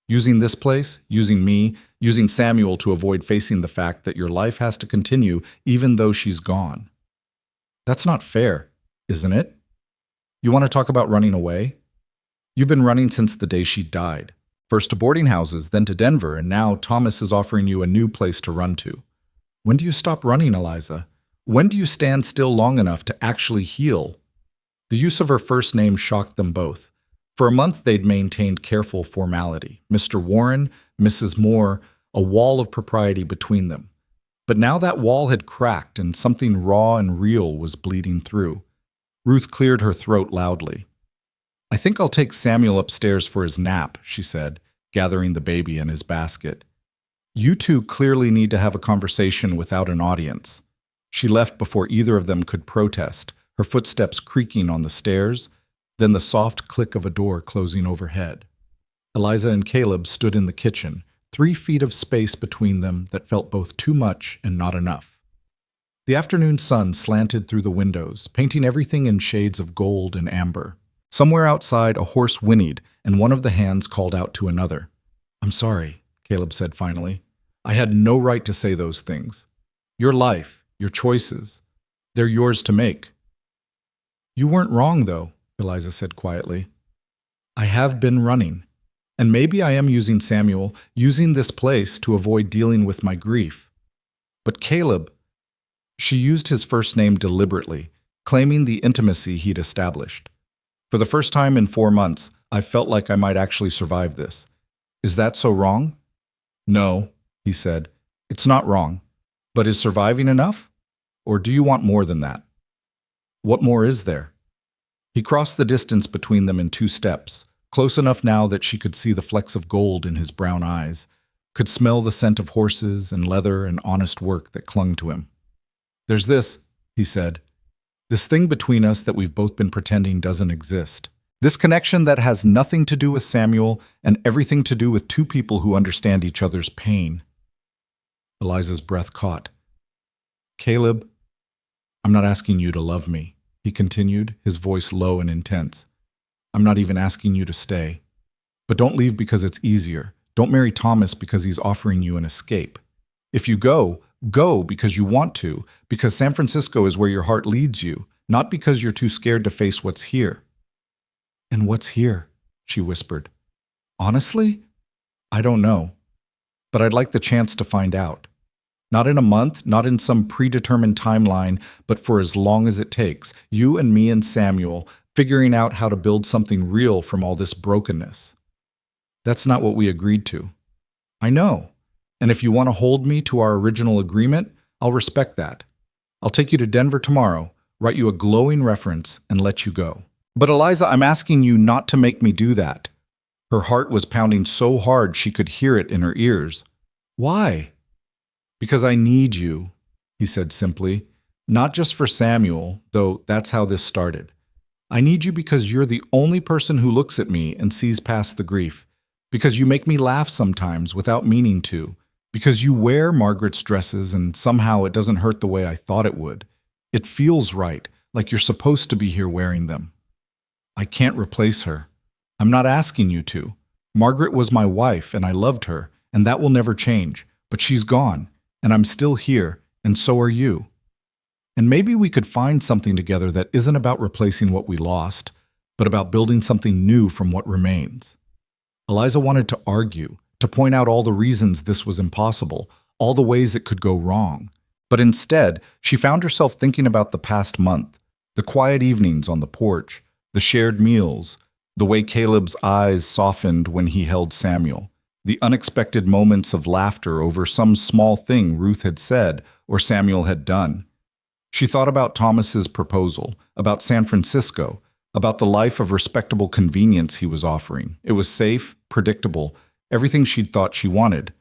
Using this place, using me, using Samuel to avoid facing the fact that your life has to continue even though she's gone. That's not fair, isn't it? You want to talk about running away? You've been running since the day she died. First to boarding houses, then to Denver, and now Thomas is offering you a new place to run to. When do you stop running, Eliza? When do you stand still long enough to actually heal?" The use of her first name shocked them both. For a month they'd maintained careful formality. Mr. Warren, Mrs. Moore, a wall of propriety between them. But now that wall had cracked and something raw and real was bleeding through. Ruth cleared her throat loudly. "I think I'll take Samuel upstairs for his nap," she said, gathering the baby in his basket. "You two clearly need to have a conversation without an audience." She left before either of them could protest, her footsteps creaking on the stairs, then the soft click of a door closing overhead. Eliza and Caleb stood in the kitchen, 3 feet of space between them that felt both too much and not enough. The afternoon sun slanted through the windows, painting everything in shades of gold and amber. Somewhere outside, a horse whinnied, and one of the hands called out to another. "I'm sorry," Caleb said finally. "I had no right to say those things. Your life, your choices, they're yours to make." "You weren't wrong, though," Eliza said quietly. "I have been running, and maybe I am using Samuel, using this place to avoid dealing with my grief. But Caleb," she used his first name deliberately, claiming the intimacy he'd established. "For the first time in 4 months, I felt like I might actually survive this. Is that so wrong?" "No," he said. "It's not wrong. But is surviving enough? Or do you want more than that?" What more is there? He crossed the distance between them in 2 steps, close enough now that she could see the flecks of gold in his brown eyes, could smell the scent of horses and leather and honest work that clung to him. "There's this," he said. "This thing between us that we've both been pretending doesn't exist. This connection that has nothing to do with Samuel and everything to do with two people who understand each other's pain." Eliza's breath caught. "Caleb, I'm not asking you to love me," he continued, his voice low and intense. "I'm not even asking you to stay. But don't leave because it's easier. Don't marry Thomas because he's offering you an escape. If you go, go because you want to, because San Francisco is where your heart leads you, not because you're too scared to face what's here." "And what's here?" she whispered. "Honestly, I don't know. But I'd like the chance to find out. Not in a month, not in some predetermined timeline, but for as long as it takes, you and me and Samuel figuring out how to build something real from all this brokenness. That's not what we agreed to. I know. And if you want to hold me to our original agreement, I'll respect that. I'll take you to Denver tomorrow, write you a glowing reference, and let you go. But Eliza, I'm asking you not to make me do that." Her heart was pounding so hard she could hear it in her ears. "Why?" "Because I need you," he said simply. "Not just for Samuel, though that's how this started. I need you because you're the only person who looks at me and sees past the grief. Because you make me laugh sometimes without meaning to. Because you wear Margaret's dresses and somehow it doesn't hurt the way I thought it would. It feels right, like you're supposed to be here wearing them. I can't replace her. I'm not asking you to. Margaret was my wife and I loved her, and that will never change. But she's gone, and I'm still here, and so are you. And maybe we could find something together that isn't about replacing what we lost, but about building something new from what remains." Eliza wanted to argue, to point out all the reasons this was impossible, all the ways it could go wrong. But instead, she found herself thinking about the past month, the quiet evenings on the porch, the shared meals, the way Caleb's eyes softened when he held Samuel, the unexpected moments of laughter over some small thing Ruth had said or Samuel had done. She thought about Thomas's proposal, about San Francisco, about the life of respectable convenience he was offering. It was safe, predictable, everything she'd thought she wanted.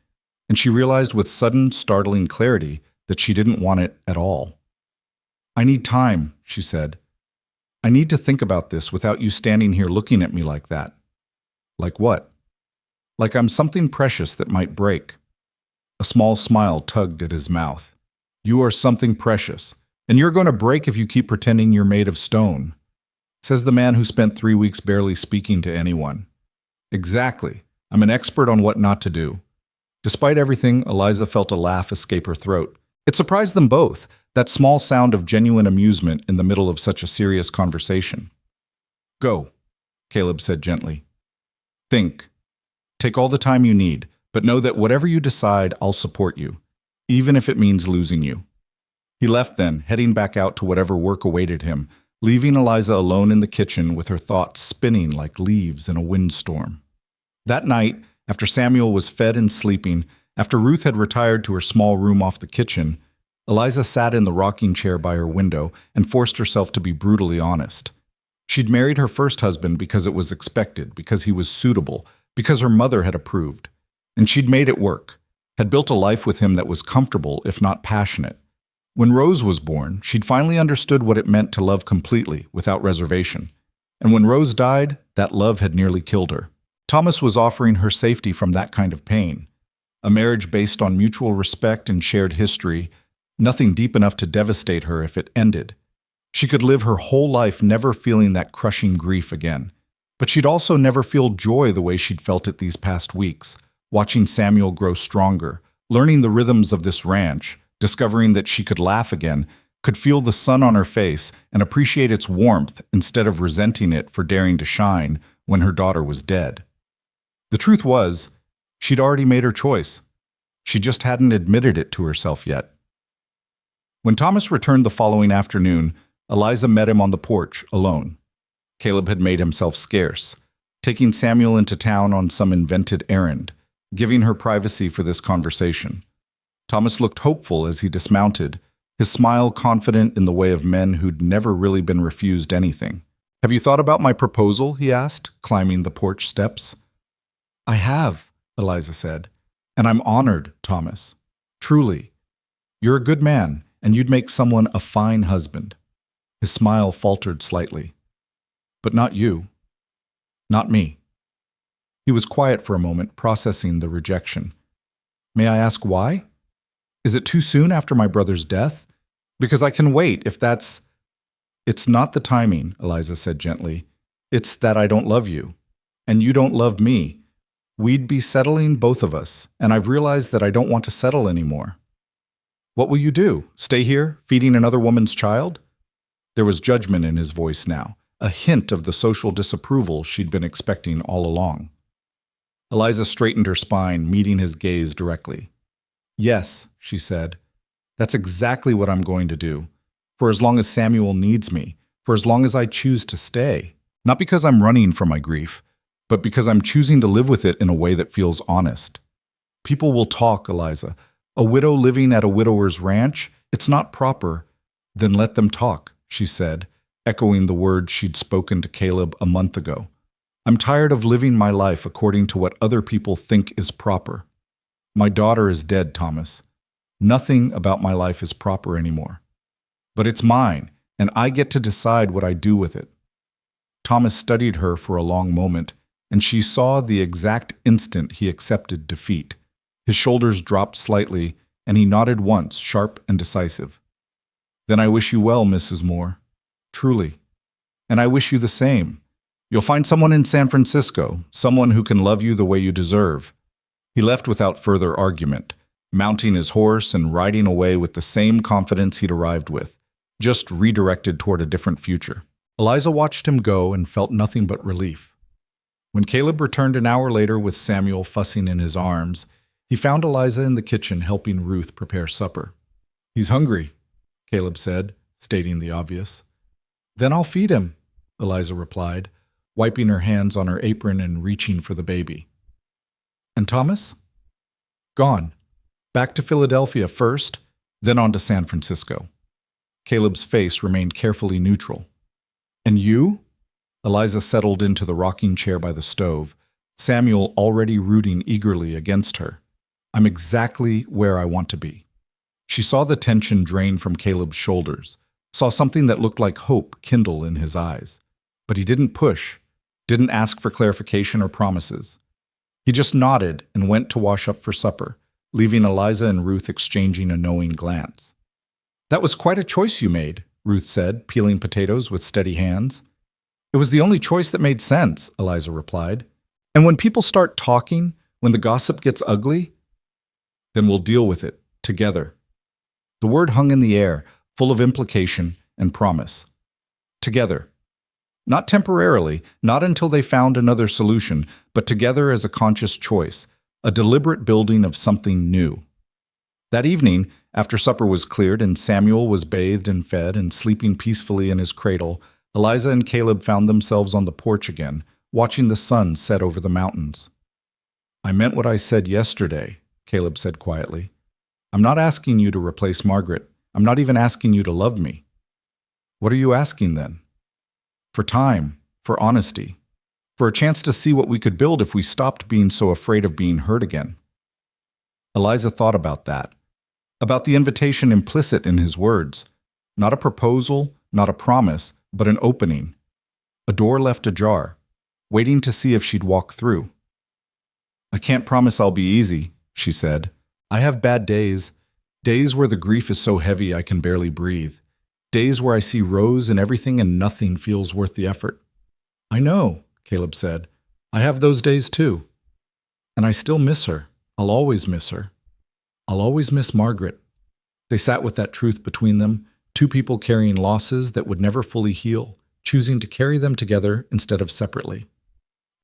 And she realized with sudden, startling clarity that she didn't want it at all. "I need time," she said. "I need to think about this without you standing here looking at me like that." "Like what?" "Like I'm something precious that might break." A small smile tugged at his mouth. "You are something precious, and you're going to break if you keep pretending you're made of stone," says the man who spent 3 weeks barely speaking to anyone. "Exactly. I'm an expert on what not to do." Despite everything, Eliza felt a laugh escape her throat. It surprised them both, that small sound of genuine amusement in the middle of such a serious conversation. "Go," Caleb said gently. "Think. Take all the time you need, but know that whatever you decide, I'll support you, even if it means losing you." He left then, heading back out to whatever work awaited him, leaving Eliza alone in the kitchen with her thoughts spinning like leaves in a windstorm. That night, after Samuel was fed and sleeping, after Ruth had retired to her small room off the kitchen, Eliza sat in the rocking chair by her window and forced herself to be brutally honest. She'd married her first husband because it was expected, because he was suitable, because her mother had approved. And she'd made it work, had built a life with him that was comfortable, if not passionate. When Rose was born, she'd finally understood what it meant to love completely, without reservation. And when Rose died, that love had nearly killed her. Thomas was offering her safety from that kind of pain. A marriage based on mutual respect and shared history, nothing deep enough to devastate her if it ended. She could live her whole life never feeling that crushing grief again. But she'd also never feel joy the way she'd felt it these past weeks, watching Samuel grow stronger, learning the rhythms of this ranch, discovering that she could laugh again, could feel the sun on her face and appreciate its warmth instead of resenting it for daring to shine when her daughter was dead. The truth was, she'd already made her choice. She just hadn't admitted it to herself yet. When Thomas returned the following afternoon, Eliza met him on the porch, alone. Caleb had made himself scarce, taking Samuel into town on some invented errand, giving her privacy for this conversation. Thomas looked hopeful as he dismounted, his smile confident in the way of men who'd never really been refused anything. "Have you thought about my proposal?" he asked, climbing the porch steps. "I have," Eliza said, "and I'm honored, Thomas. Truly. You're a good man, and you'd make someone a fine husband." His smile faltered slightly. "But not you. Not me." He was quiet for a moment, processing the rejection. "May I ask why? Is it too soon after my brother's death? Because I can wait if that's—" "It's not the timing," Eliza said gently. "It's that I don't love you, and you don't love me. We'd be settling, both of us, and I've realized that I don't want to settle anymore." "What will you do? Stay here, feeding another woman's child?" There was judgment in his voice now, a hint of the social disapproval she'd been expecting all along. Eliza straightened her spine, meeting his gaze directly. "Yes," she said. "That's exactly what I'm going to do. For as long as Samuel needs me, for as long as I choose to stay. Not because I'm running from my grief, but because I'm choosing to live with it in a way that feels honest. People will talk, Eliza. A widow living at a widower's ranch, it's not proper." "Then let them talk," she said, echoing the words she'd spoken to Caleb a month ago. "I'm tired of living my life according to what other people think is proper. My daughter is dead, Thomas. Nothing about my life is proper anymore. But it's mine, and I get to decide what I do with it." Thomas studied her for a long moment, and she saw the exact instant he accepted defeat. His shoulders dropped slightly, and he nodded once, sharp and decisive. "Then I wish you well, Mrs. Moore. Truly. And I wish you the same. You'll find someone in San Francisco, someone who can love you the way you deserve." He left without further argument, mounting his horse and riding away with the same confidence he'd arrived with, just redirected toward a different future. Eliza watched him go and felt nothing but relief. When Caleb returned an hour later with Samuel fussing in his arms, he found Eliza in the kitchen helping Ruth prepare supper. "He's hungry," Caleb said, stating the obvious. "Then I'll feed him," Eliza replied, wiping her hands on her apron and reaching for the baby. "And Thomas?" "Gone. Back to Philadelphia first, then on to San Francisco." Caleb's face remained carefully neutral. "And you?" Eliza settled into the rocking chair by the stove, Samuel already rooting eagerly against her. "I'm exactly where I want to be." She saw the tension drain from Caleb's shoulders, saw something that looked like hope kindle in his eyes. But he didn't push, didn't ask for clarification or promises. He just nodded and went to wash up for supper, leaving Eliza and Ruth exchanging a knowing glance. "That was quite a choice you made," Ruth said, peeling potatoes with steady hands. "It was the only choice that made sense," Eliza replied. "And when people start talking, when the gossip gets ugly, then we'll deal with it, together." The word hung in the air, full of implication and promise. Together. Not temporarily, not until they found another solution, but together as a conscious choice, a deliberate building of something new. That evening, after supper was cleared and Samuel was bathed and fed and sleeping peacefully in his cradle, Eliza and Caleb found themselves on the porch again, watching the sun set over the mountains. "I meant what I said yesterday," Caleb said quietly. "I'm not asking you to replace Margaret. I'm not even asking you to love me." "What are you asking then?" "For time, for honesty, for a chance to see what we could build if we stopped being so afraid of being hurt again." Eliza thought about that, about the invitation implicit in his words. Not a proposal, not a promise, but an opening. A door left ajar, waiting to see if she'd walk through. "I can't promise I'll be easy," she said. "I have bad days, days where the grief is so heavy I can barely breathe. Days where I see Rose and everything and nothing feels worth the effort." "I know," Caleb said. "I have those days too. And I still miss her. I'll always miss her. I'll always miss Margaret." They sat with that truth between them, two people carrying losses that would never fully heal, choosing to carry them together instead of separately.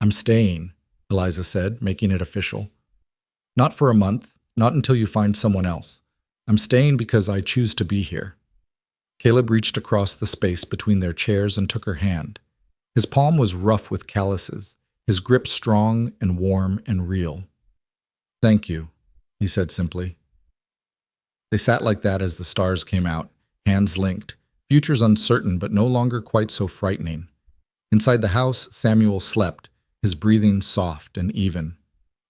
"I'm staying," Eliza said, making it official. "Not for a month, not until you find someone else. I'm staying because I choose to be here." Caleb reached across the space between their chairs and took her hand. His palm was rough with calluses, his grip strong and warm and real. "Thank you," he said simply. They sat like that as the stars came out, hands linked, futures uncertain but no longer quite so frightening. Inside the house, Samuel slept, his breathing soft and even.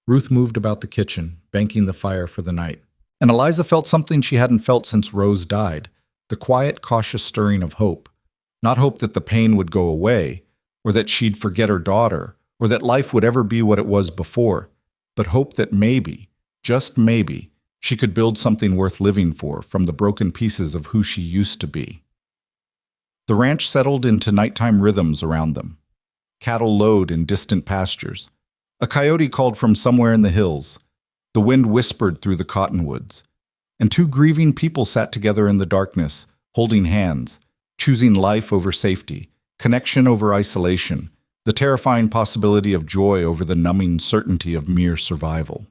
Ruth moved about the kitchen, banking the fire for the night. And Eliza felt something she hadn't felt since Rose died, the quiet, cautious stirring of hope. Not hope that the pain would go away, or that she'd forget her daughter, or that life would ever be what it was before, but hope that maybe, just maybe, she could build something worth living for from the broken pieces of who she used to be. The ranch settled into nighttime rhythms around them. Cattle lowed in distant pastures. A coyote called from somewhere in the hills. The wind whispered through the cottonwoods. And two grieving people sat together in the darkness, holding hands, choosing life over safety, connection over isolation, the terrifying possibility of joy over the numbing certainty of mere survival.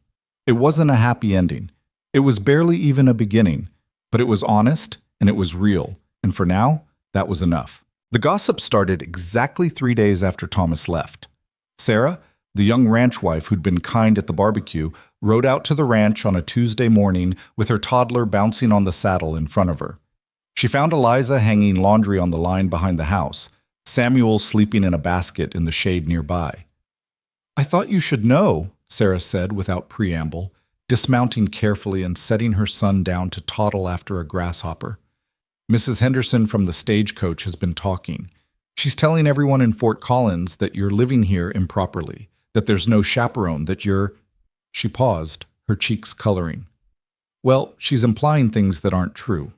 It wasn't a happy ending. It was barely even a beginning, but it was honest and it was real, and for now, that was enough. The gossip started exactly 3 days after Thomas left. Sarah, the young ranch wife who'd been kind at the barbecue, rode out to the ranch on a Tuesday morning with her toddler bouncing on the saddle in front of her. She found Eliza hanging laundry on the line behind the house, Samuel sleeping in a basket in the shade nearby. "I thought you should know," Sarah said without preamble, dismounting carefully and setting her son down to toddle after a grasshopper. "Mrs. Henderson from the Stagecoach has been talking. She's telling everyone in Fort Collins that you're living here improperly, that there's no chaperone, that you're—" She paused, her cheeks coloring. "Well, she's implying things that aren't true."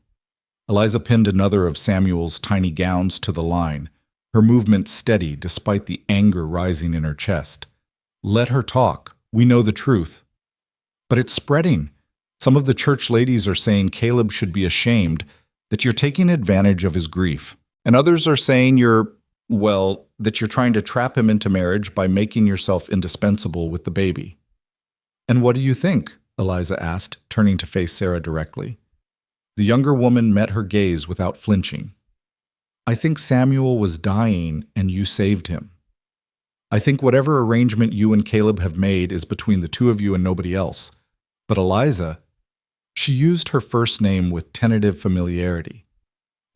Eliza pinned another of Samuel's tiny gowns to the line, her movement steady despite the anger rising in her chest. "Let her talk. We know the truth." "But it's spreading. Some of the church ladies are saying Caleb should be ashamed, that you're taking advantage of his grief. And others are saying that you're trying to trap him into marriage by making yourself indispensable with the baby." "And what do you think?" Eliza asked, turning to face Sarah directly. The younger woman met her gaze without flinching. "I think Samuel was dying and you saved him. I think whatever arrangement you and Caleb have made is between the two of you and nobody else. But Eliza," she used her first name with tentative familiarity,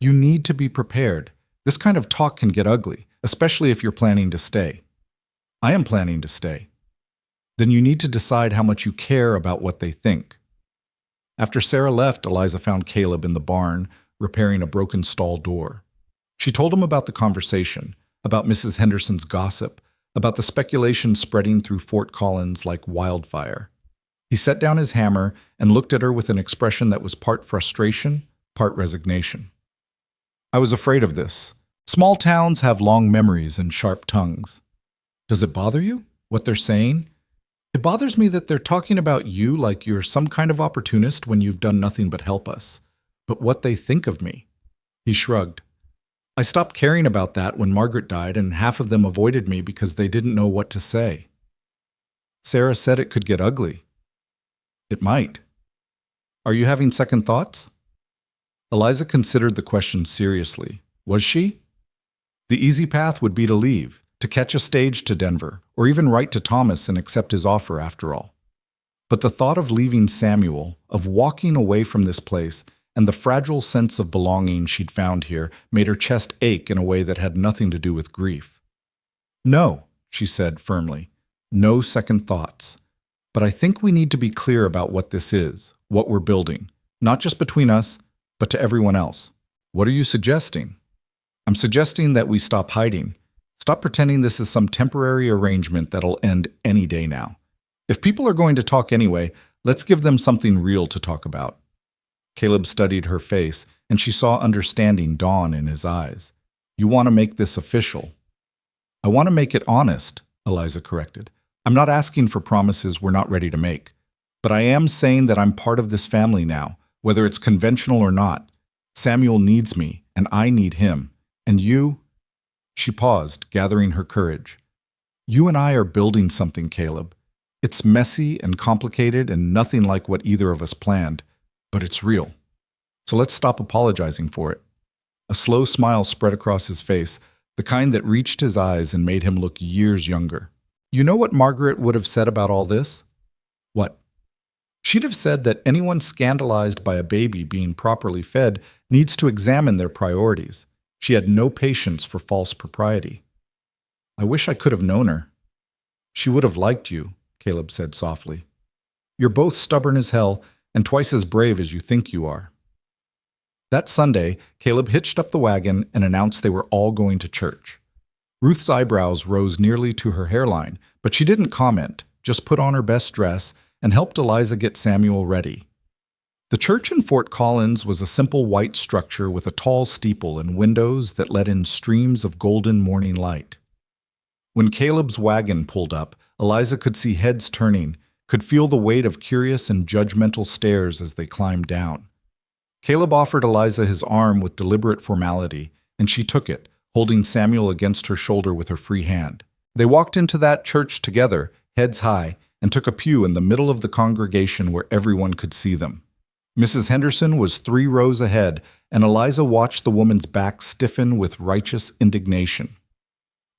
"you need to be prepared. This kind of talk can get ugly, especially if you're planning to stay." "I am planning to stay." "Then you need to decide how much you care about what they think." After Sarah left, Eliza found Caleb in the barn, repairing a broken stall door. She told him about the conversation, about Mrs. Henderson's gossip, about the speculation spreading through Fort Collins like wildfire. He set down his hammer and looked at her with an expression that was part frustration, part resignation. "I was afraid of this. Small towns have long memories and sharp tongues." "Does it bother you, what they're saying?" "It bothers me that they're talking about you like you're some kind of opportunist when you've done nothing but help us. But what they think of me." He shrugged. "I stopped caring about that when Margaret died, and half of them avoided me because they didn't know what to say." Sarah said it could get ugly. "It might. Are you having second thoughts?" Eliza considered the question seriously. Was she? The easy path would be to leave, to catch a stage to Denver, or even write to Thomas and accept his offer after all. But the thought of leaving Samuel, of walking away from this place, and the fragile sense of belonging she'd found here made her chest ache in a way that had nothing to do with grief. "No," she said firmly. "No second thoughts. But I think we need to be clear about what this is, what we're building, not just between us, but to everyone else." "What are you suggesting?" "I'm suggesting that we stop hiding. Stop pretending this is some temporary arrangement that'll end any day now. If people are going to talk anyway, let's give them something real to talk about." Caleb studied her face, and she saw understanding dawn in his eyes. "You want to make this official." "I want to make it honest," Eliza corrected. "I'm not asking for promises we're not ready to make. But I am saying that I'm part of this family now, whether it's conventional or not. Samuel needs me, and I need him. And you—" She paused, gathering her courage. "You and I are building something, Caleb. It's messy and complicated and nothing like what either of us planned, but it's real. So let's stop apologizing for it." A slow smile spread across his face, the kind that reached his eyes and made him look years younger. "You know what Margaret would have said about all this?" "What?" She'd have said that anyone scandalized by a baby being properly fed needs to examine their priorities. She had no patience for false propriety. I wish I could have known her. She would have liked you, Caleb said softly. You're both stubborn as hell and twice as brave as you think you are. That Sunday, Caleb hitched up the wagon and announced they were all going to church. Ruth's eyebrows rose nearly to her hairline, but she didn't comment, just put on her best dress and helped Eliza get Samuel ready. The church in Fort Collins was a simple white structure with a tall steeple and windows that let in streams of golden morning light. When Caleb's wagon pulled up, Eliza could see heads turning, could feel the weight of curious and judgmental stares as they climbed down. Caleb offered Eliza his arm with deliberate formality, and she took it, holding Samuel against her shoulder with her free hand. They walked into that church together, heads high, and took a pew in the middle of the congregation where everyone could see them. Mrs. Henderson was 3 rows ahead, and Eliza watched the woman's back stiffen with righteous indignation.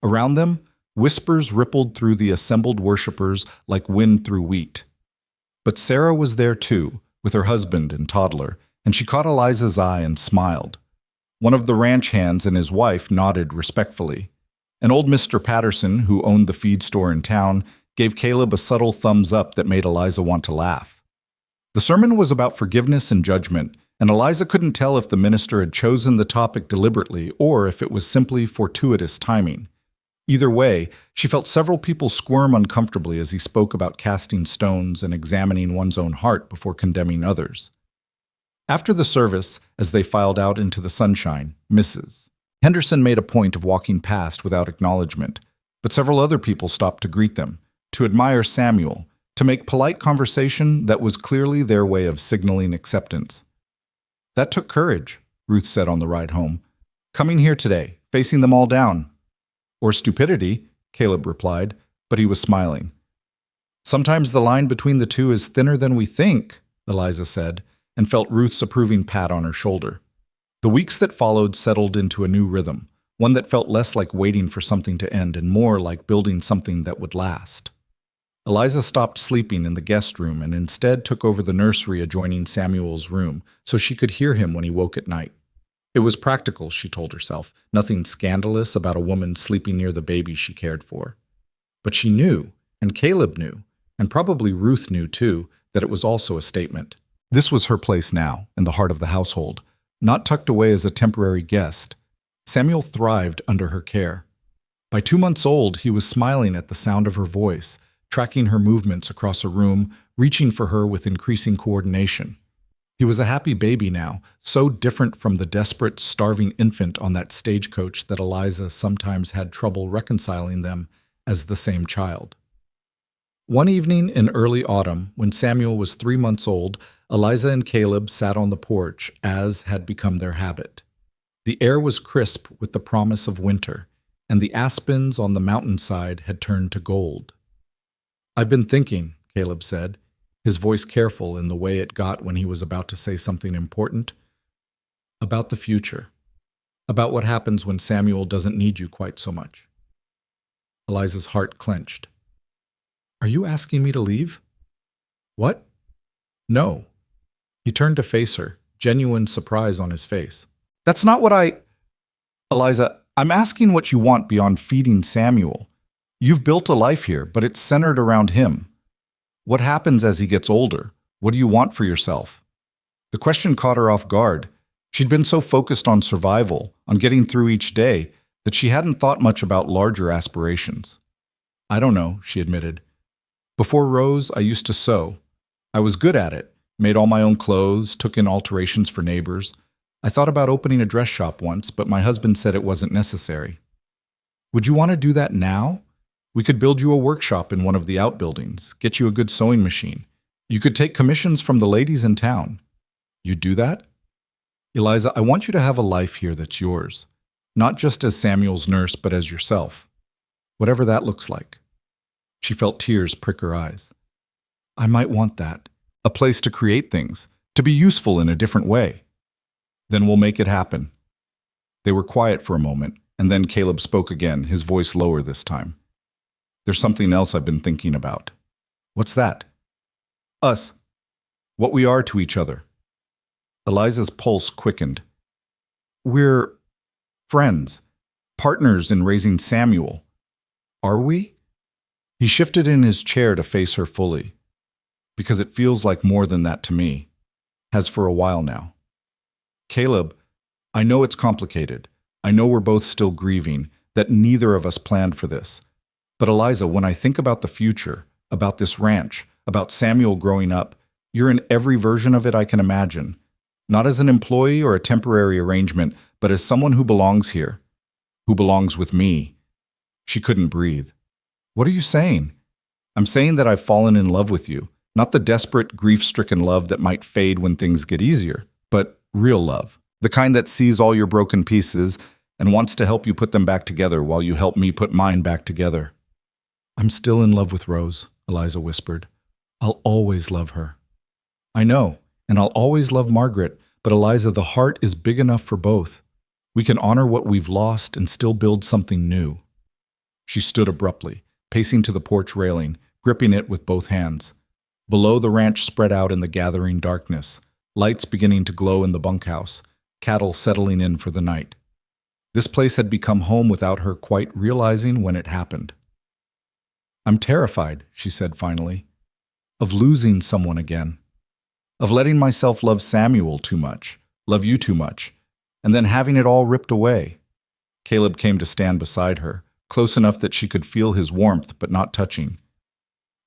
Around them, whispers rippled through the assembled worshippers like wind through wheat. But Sarah was there too, with her husband and toddler, and she caught Eliza's eye and smiled. One of the ranch hands and his wife nodded respectfully. And old Mr. Patterson, who owned the feed store in town, gave Caleb a subtle thumbs up that made Eliza want to laugh. The sermon was about forgiveness and judgment, and Eliza couldn't tell if the minister had chosen the topic deliberately or if it was simply fortuitous timing. Either way, she felt several people squirm uncomfortably as he spoke about casting stones and examining one's own heart before condemning others. After the service, as they filed out into the sunshine, Mrs. Henderson made a point of walking past without acknowledgement, but several other people stopped to greet them, to admire Samuel, to make polite conversation that was clearly their way of signaling acceptance. That took courage, Ruth said on the ride home. Coming here today, facing them all down. Or stupidity, Caleb replied, but he was smiling. Sometimes the line between the two is thinner than we think, Eliza said, and felt Ruth's approving pat on her shoulder. The weeks that followed settled into a new rhythm, one that felt less like waiting for something to end and more like building something that would last. Eliza stopped sleeping in the guest room and instead took over the nursery adjoining Samuel's room so she could hear him when he woke at night. It was practical, she told herself, nothing scandalous about a woman sleeping near the baby she cared for. But she knew, and Caleb knew, and probably Ruth knew too, that it was also a statement. This was her place now, in the heart of the household, not tucked away as a temporary guest. Samuel thrived under her care. By 2 months old, he was smiling at the sound of her voice, tracking her movements across a room, reaching for her with increasing coordination. He was a happy baby now, so different from the desperate, starving infant on that stagecoach that Eliza sometimes had trouble reconciling them as the same child. One evening in early autumn, when Samuel was 3 months old, Eliza and Caleb sat on the porch, as had become their habit. The air was crisp with the promise of winter, and the aspens on the mountainside had turned to gold. "I've been thinking," Caleb said, his voice careful in the way it got when he was about to say something important, "about the future, about what happens when Samuel doesn't need you quite so much." Eliza's heart clenched. "Are you asking me to leave?" "What?" "No." He turned to face her, genuine surprise on his face. "That's not what Eliza, I'm asking what you want beyond feeding Samuel. You've built a life here, but it's centered around him. What happens as he gets older? What do you want for yourself?" The question caught her off guard. She'd been so focused on survival, on getting through each day, that she hadn't thought much about larger aspirations. "I don't know," she admitted. "Before Rose, I used to sew. I was good at it, made all my own clothes, took in alterations for neighbors. I thought about opening a dress shop once, but my husband said it wasn't necessary." "Would you want to do that now? We could build you a workshop in one of the outbuildings, get you a good sewing machine. You could take commissions from the ladies in town. You'd do that?" "Eliza, I want you to have a life here that's yours. Not just as Samuel's nurse, but as yourself. Whatever that looks like." She felt tears prick her eyes. "I might want that. A place to create things, to be useful in a different way." "Then we'll make it happen." They were quiet for a moment, and then Caleb spoke again, his voice lower this time. "There's something else I've been thinking about." "What's that?" "Us. what we are to each other. Eliza's pulse quickened. We're friends, partners in raising Samuel. Are we? He shifted in his chair to face her fully. Because it feels like more than that to me. Has for a while now. Caleb, I know it's complicated. I know we're both still grieving, that neither of us planned for this. But Eliza, when I think about the future, about this ranch, about Samuel growing up, you're in every version of it I can imagine. Not as an employee or a temporary arrangement, but as someone who belongs here, who belongs with me. She couldn't breathe. What are you saying? I'm saying that I've fallen in love with you, not the desperate, grief-stricken love that might fade when things get easier, but real love, the kind that sees all your broken pieces and wants to help you put them back together while you help me put mine back together. I'm still in love with Rose, Eliza whispered. I'll always love her. I know, and I'll always love Margaret, but Eliza, the heart is big enough for both. We can honor what we've lost and still build something new. She stood abruptly, pacing to the porch railing, gripping it with both hands. Below, the ranch spread out in the gathering darkness, lights beginning to glow in the bunkhouse, cattle settling in for the night. This place had become home without her quite realizing when it happened. I'm terrified, she said finally, of losing someone again, of letting myself love Samuel too much, love you too much, and then having it all ripped away. Caleb came to stand beside her, close enough that she could feel his warmth but not touching.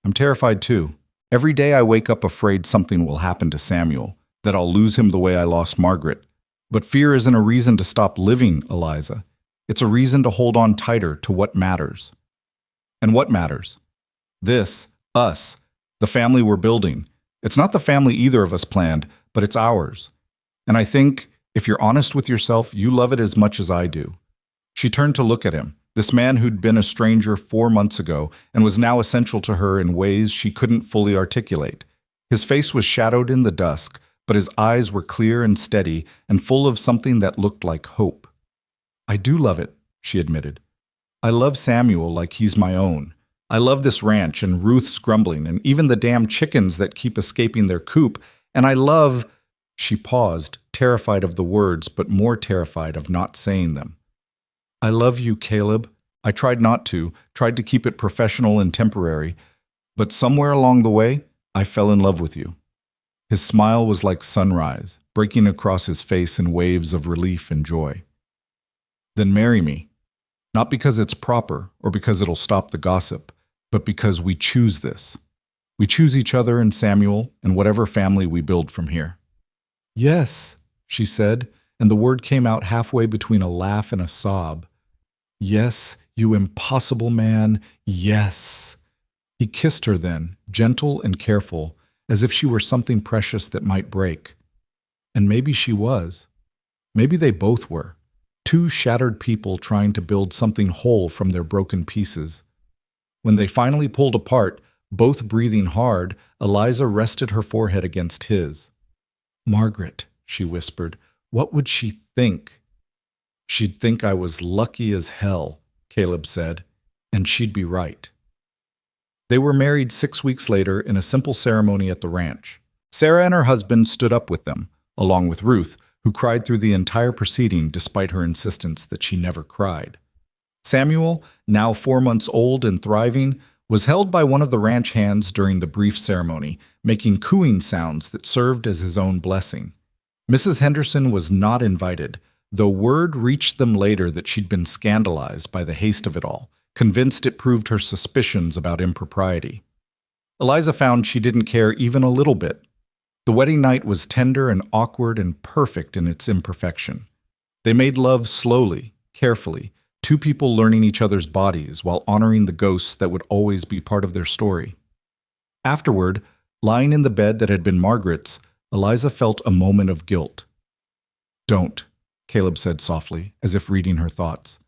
I'm terrified too. Every day I wake up afraid something will happen to Samuel, that I'll lose him the way I lost Margaret. But fear isn't a reason to stop living, Eliza. It's a reason to hold on tighter to what matters. And what matters? This, us, the family we're building. It's not the family either of us planned, but it's ours. And I think, if you're honest with yourself, you love it as much as I do. She turned to look at him, this man who'd been a stranger 4 months ago and was now essential to her in ways she couldn't fully articulate. His face was shadowed in the dusk, but his eyes were clear and steady and full of something that looked like hope. I do love it, she admitted. I love Samuel like he's my own. I love this ranch and Ruth's grumbling and even the damn chickens that keep escaping their coop. And I love... She paused, terrified of the words, but more terrified of not saying them. I love you, Caleb. I tried not to, tried to keep it professional and temporary, but somewhere along the way, I fell in love with you. His smile was like sunrise, breaking across his face in waves of relief and joy. Then marry me. Not because it's proper or because it'll stop the gossip, but because we choose this. We choose each other and Samuel and whatever family we build from here. Yes, she said, and the word came out halfway between a laugh and a sob. Yes, you impossible man, yes. He kissed her then, gentle and careful, as if she were something precious that might break. And maybe she was. Maybe they both were. Two shattered people trying to build something whole from their broken pieces. When they finally pulled apart, both breathing hard, Eliza rested her forehead against his. Margaret, she whispered, what would she think? She'd think I was lucky as hell, Caleb said, and she'd be right. They were married 6 weeks later in a simple ceremony at the ranch. Sarah and her husband stood up with them, along with Ruth, who cried through the entire proceeding despite her insistence that she never cried. Samuel, now 4 months old and thriving, was held by one of the ranch hands during the brief ceremony, making cooing sounds that served as his own blessing. Mrs. Henderson was not invited, though word reached them later that she'd been scandalized by the haste of it all, convinced it proved her suspicions about impropriety. Eliza found she didn't care even a little bit. The wedding night was tender and awkward and perfect in its imperfection. They made love slowly, carefully, two people learning each other's bodies while honoring the ghosts that would always be part of their story. Afterward, lying in the bed that had been Margaret's, Eliza felt a moment of guilt. Don't, Caleb said softly, as if reading her thoughts.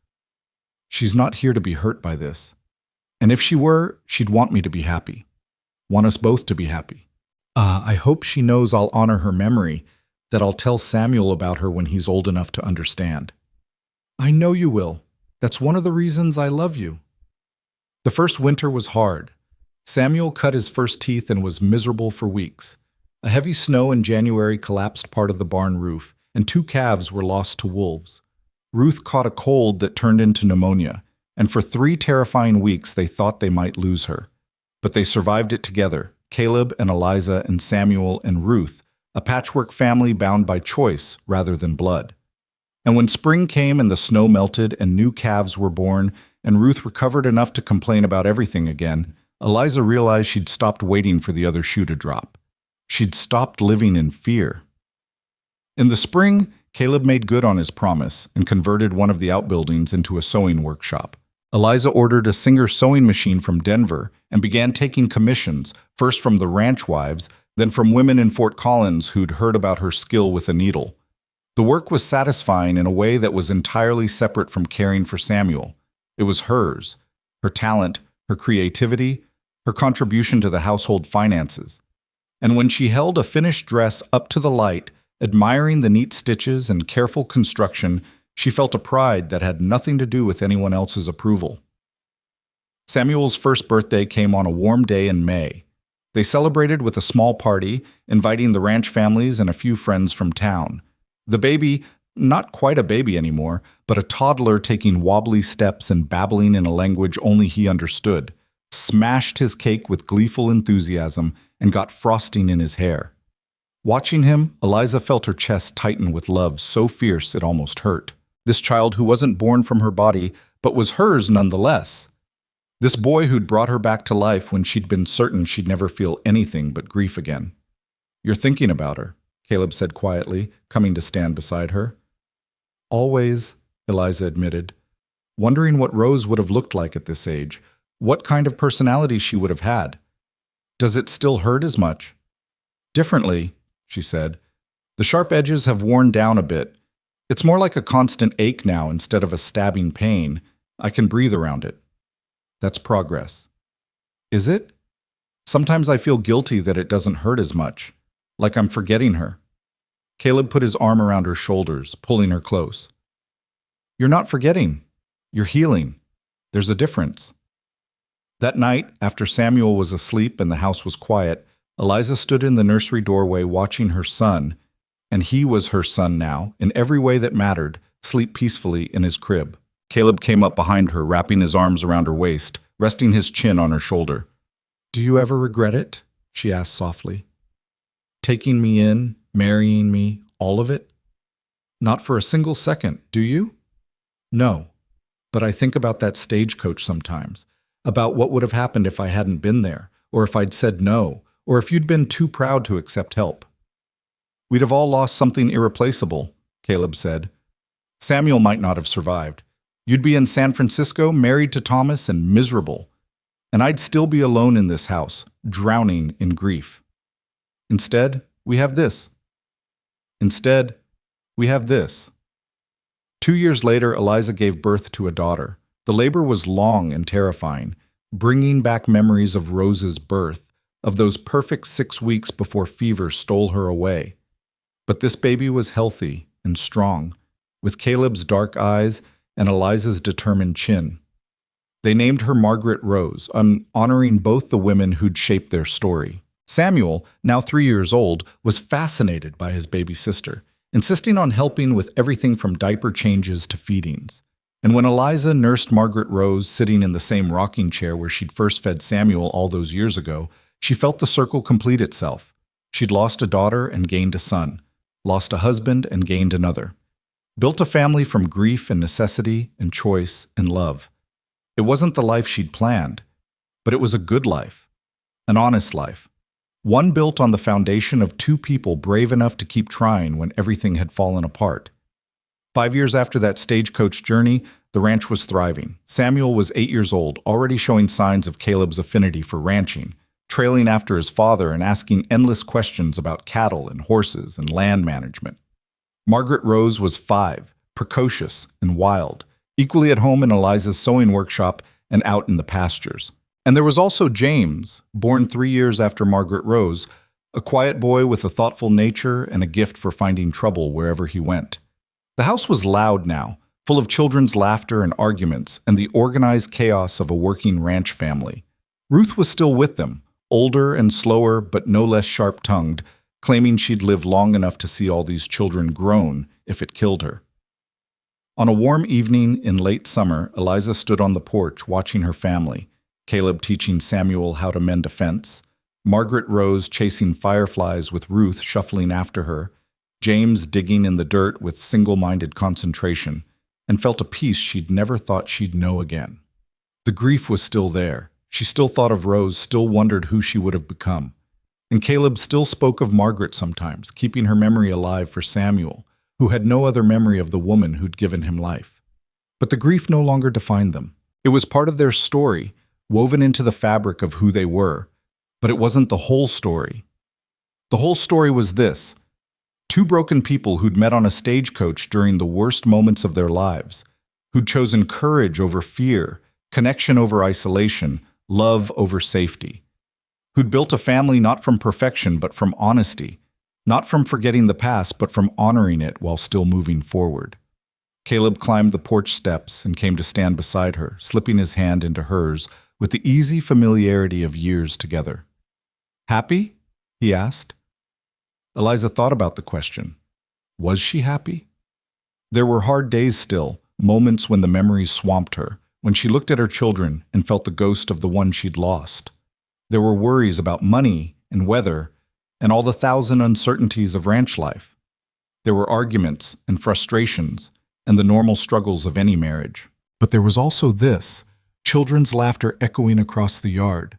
She's not here to be hurt by this. And if she were, she'd want me to be happy. Want us both to be happy. I hope she knows I'll honor her memory, that I'll tell Samuel about her when he's old enough to understand. I know you will. That's one of the reasons I love you. The first winter was hard. Samuel cut his first teeth and was miserable for weeks. A heavy snow in January collapsed part of the barn roof, and 2 calves were lost to wolves. Ruth caught a cold that turned into pneumonia, and for 3 terrifying weeks they thought they might lose her. But they survived it together, Caleb and Eliza and Samuel and Ruth, a patchwork family bound by choice rather than blood. And when spring came and the snow melted and new calves were born, and Ruth recovered enough to complain about everything again, Eliza realized she'd stopped waiting for the other shoe to drop. She'd stopped living in fear. In the spring, Caleb made good on his promise and converted one of the outbuildings into a sewing workshop. Eliza ordered a Singer sewing machine from Denver and began taking commissions, first from the ranch wives, then from women in Fort Collins who'd heard about her skill with a needle. The work was satisfying in a way that was entirely separate from caring for Samuel. It was hers, her talent, her creativity, her contribution to the household finances. And when she held a finished dress up to the light, admiring the neat stitches and careful construction, she felt a pride that had nothing to do with anyone else's approval. Samuel's first birthday came on a warm day in May. They celebrated with a small party, inviting the ranch families and a few friends from town. The baby, not quite a baby anymore, but a toddler taking wobbly steps and babbling in a language only he understood, smashed his cake with gleeful enthusiasm and got frosting in his hair. Watching him, Eliza felt her chest tighten with love so fierce it almost hurt. This child who wasn't born from her body, but was hers nonetheless. This boy who'd brought her back to life when she'd been certain she'd never feel anything but grief again. "You're thinking about her," Caleb said quietly, coming to stand beside her. "Always," Eliza admitted, wondering what Rose would have looked like at this age, what kind of personality she would have had. "Does it still hurt as much?" "Differently," she said. "The sharp edges have worn down a bit. It's more like a constant ache now instead of a stabbing pain. I can breathe around it." "That's progress." "Is it? Sometimes I feel guilty that it doesn't hurt as much, like I'm forgetting her." Caleb put his arm around her shoulders, pulling her close. "You're not forgetting. You're healing. There's a difference." That night, after Samuel was asleep and the house was quiet, Eliza stood in the nursery doorway watching her son, and he was her son now, in every way that mattered, sleep peacefully in his crib. Caleb came up behind her, wrapping his arms around her waist, resting his chin on her shoulder. "Do you ever regret it?" she asked softly. "Taking me in, marrying me, all of it?" "Not for a single second, do you?" "No, but I think about that stagecoach sometimes, about what would have happened if I hadn't been there, or if I'd said no, or if you'd been too proud to accept help." "We'd have all lost something irreplaceable," Caleb said. "Samuel might not have survived. You'd be in San Francisco, married to Thomas, and miserable. And I'd still be alone in this house, drowning in grief. Instead, we have this. Instead, we have this." 2 years later, Eliza gave birth to a daughter. The labor was long and terrifying, bringing back memories of Rose's birth, of those perfect 6 weeks before fever stole her away. But this baby was healthy and strong, with Caleb's dark eyes and Eliza's determined chin. They named her Margaret Rose, honoring both the women who'd shaped their story. Samuel, now 3 years old, was fascinated by his baby sister, insisting on helping with everything from diaper changes to feedings. And when Eliza nursed Margaret Rose sitting in the same rocking chair where she'd first fed Samuel all those years ago, she felt the circle complete itself. She'd lost a daughter and gained a son, lost a husband and gained another. Built a family from grief and necessity and choice and love. It wasn't the life she'd planned, but it was a good life, an honest life. One built on the foundation of 2 people brave enough to keep trying when everything had fallen apart. 5 years after that stagecoach journey, the ranch was thriving. Samuel was 8 years old, already showing signs of Caleb's affinity for ranching, trailing after his father and asking endless questions about cattle and horses and land management. Margaret Rose was 5, precocious and wild, equally at home in Eliza's sewing workshop and out in the pastures. And there was also James, born 3 years after Margaret Rose, a quiet boy with a thoughtful nature and a gift for finding trouble wherever he went. The house was loud now, full of children's laughter and arguments and the organized chaos of a working ranch family. Ruth was still with them, older and slower but no less sharp-tongued, claiming she'd live long enough to see all these children grown if it killed her. On a warm evening in late summer, Eliza stood on the porch watching her family, Caleb teaching Samuel how to mend a fence, Margaret Rose chasing fireflies with Ruth shuffling after her, James digging in the dirt with single-minded concentration, and felt a peace she'd never thought she'd know again. The grief was still there. She still thought of Rose, still wondered who she would have become. And Caleb still spoke of Margaret sometimes, keeping her memory alive for Samuel, who had no other memory of the woman who'd given him life. But the grief no longer defined them. It was part of their story, woven into the fabric of who they were. But it wasn't the whole story. The whole story was this: two broken people who'd met on a stagecoach during the worst moments of their lives, who'd chosen courage over fear, connection over isolation, love over safety, who'd built a family not from perfection but from honesty, not from forgetting the past but from honoring it while still moving forward. Caleb climbed the porch steps and came to stand beside her, slipping his hand into hers with the easy familiarity of years together. "Happy?" he asked. Eliza thought about the question. Was she happy? There were hard days still, moments when the memories swamped her, when she looked at her children and felt the ghost of the one she'd lost. There were worries about money and weather and all the thousand uncertainties of ranch life. There were arguments and frustrations and the normal struggles of any marriage. But there was also this, children's laughter echoing across the yard,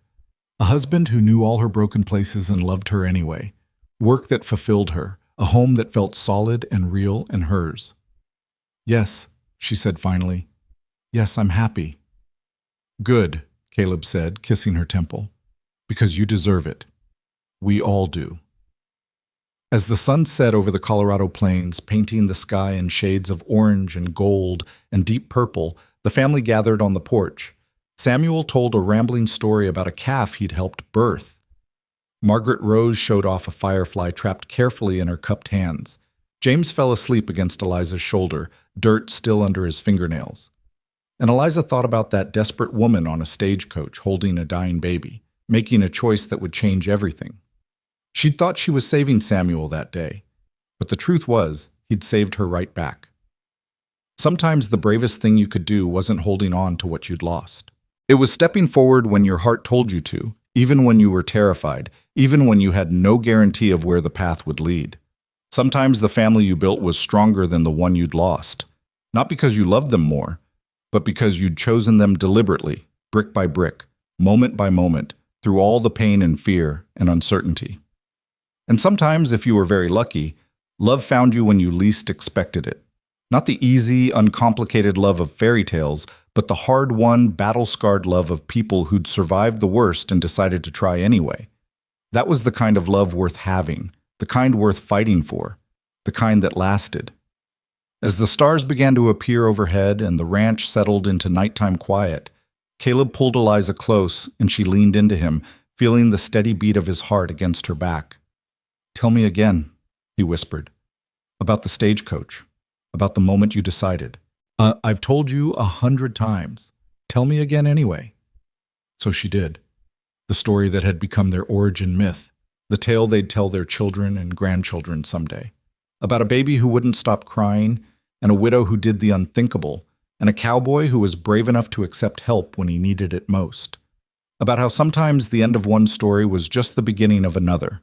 a husband who knew all her broken places and loved her anyway, work that fulfilled her, a home that felt solid and real and hers. "Yes," she said finally. "Yes, I'm happy." "Good," Caleb said, kissing her temple, "because you deserve it. We all do." As the sun set over the Colorado plains, painting the sky in shades of orange and gold and deep purple, the family gathered on the porch. Samuel told a rambling story about a calf he'd helped birth. Margaret Rose showed off a firefly trapped carefully in her cupped hands. James fell asleep against Eliza's shoulder, dirt still under his fingernails. And Eliza thought about that desperate woman on a stagecoach holding a dying baby, making a choice that would change everything. She'd thought she was saving Samuel that day, but the truth was, he'd saved her right back. Sometimes the bravest thing you could do wasn't holding on to what you'd lost. It was stepping forward when your heart told you to, even when you were terrified, even when you had no guarantee of where the path would lead. Sometimes the family you built was stronger than the one you'd lost, not because you loved them more, but because you'd chosen them deliberately, brick by brick, moment by moment, through all the pain and fear and uncertainty. And sometimes, if you were very lucky, love found you when you least expected it. Not the easy, uncomplicated love of fairy tales, but the hard-won, battle-scarred love of people who'd survived the worst and decided to try anyway. That was the kind of love worth having, the kind worth fighting for, the kind that lasted. As the stars began to appear overhead and the ranch settled into nighttime quiet, Caleb pulled Eliza close and she leaned into him, feeling the steady beat of his heart against her back. "Tell me again," he whispered, "about the stagecoach, about the moment you decided. I've told you 100 times. Tell me again anyway." So she did. The story that had become their origin myth, the tale they'd tell their children and grandchildren someday. About a baby who wouldn't stop crying, and a widow who did the unthinkable, and a cowboy who was brave enough to accept help when he needed it most. About how sometimes the end of one story was just the beginning of another.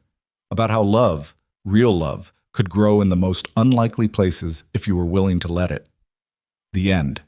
About how love, real love, could grow in the most unlikely places if you were willing to let it. The end.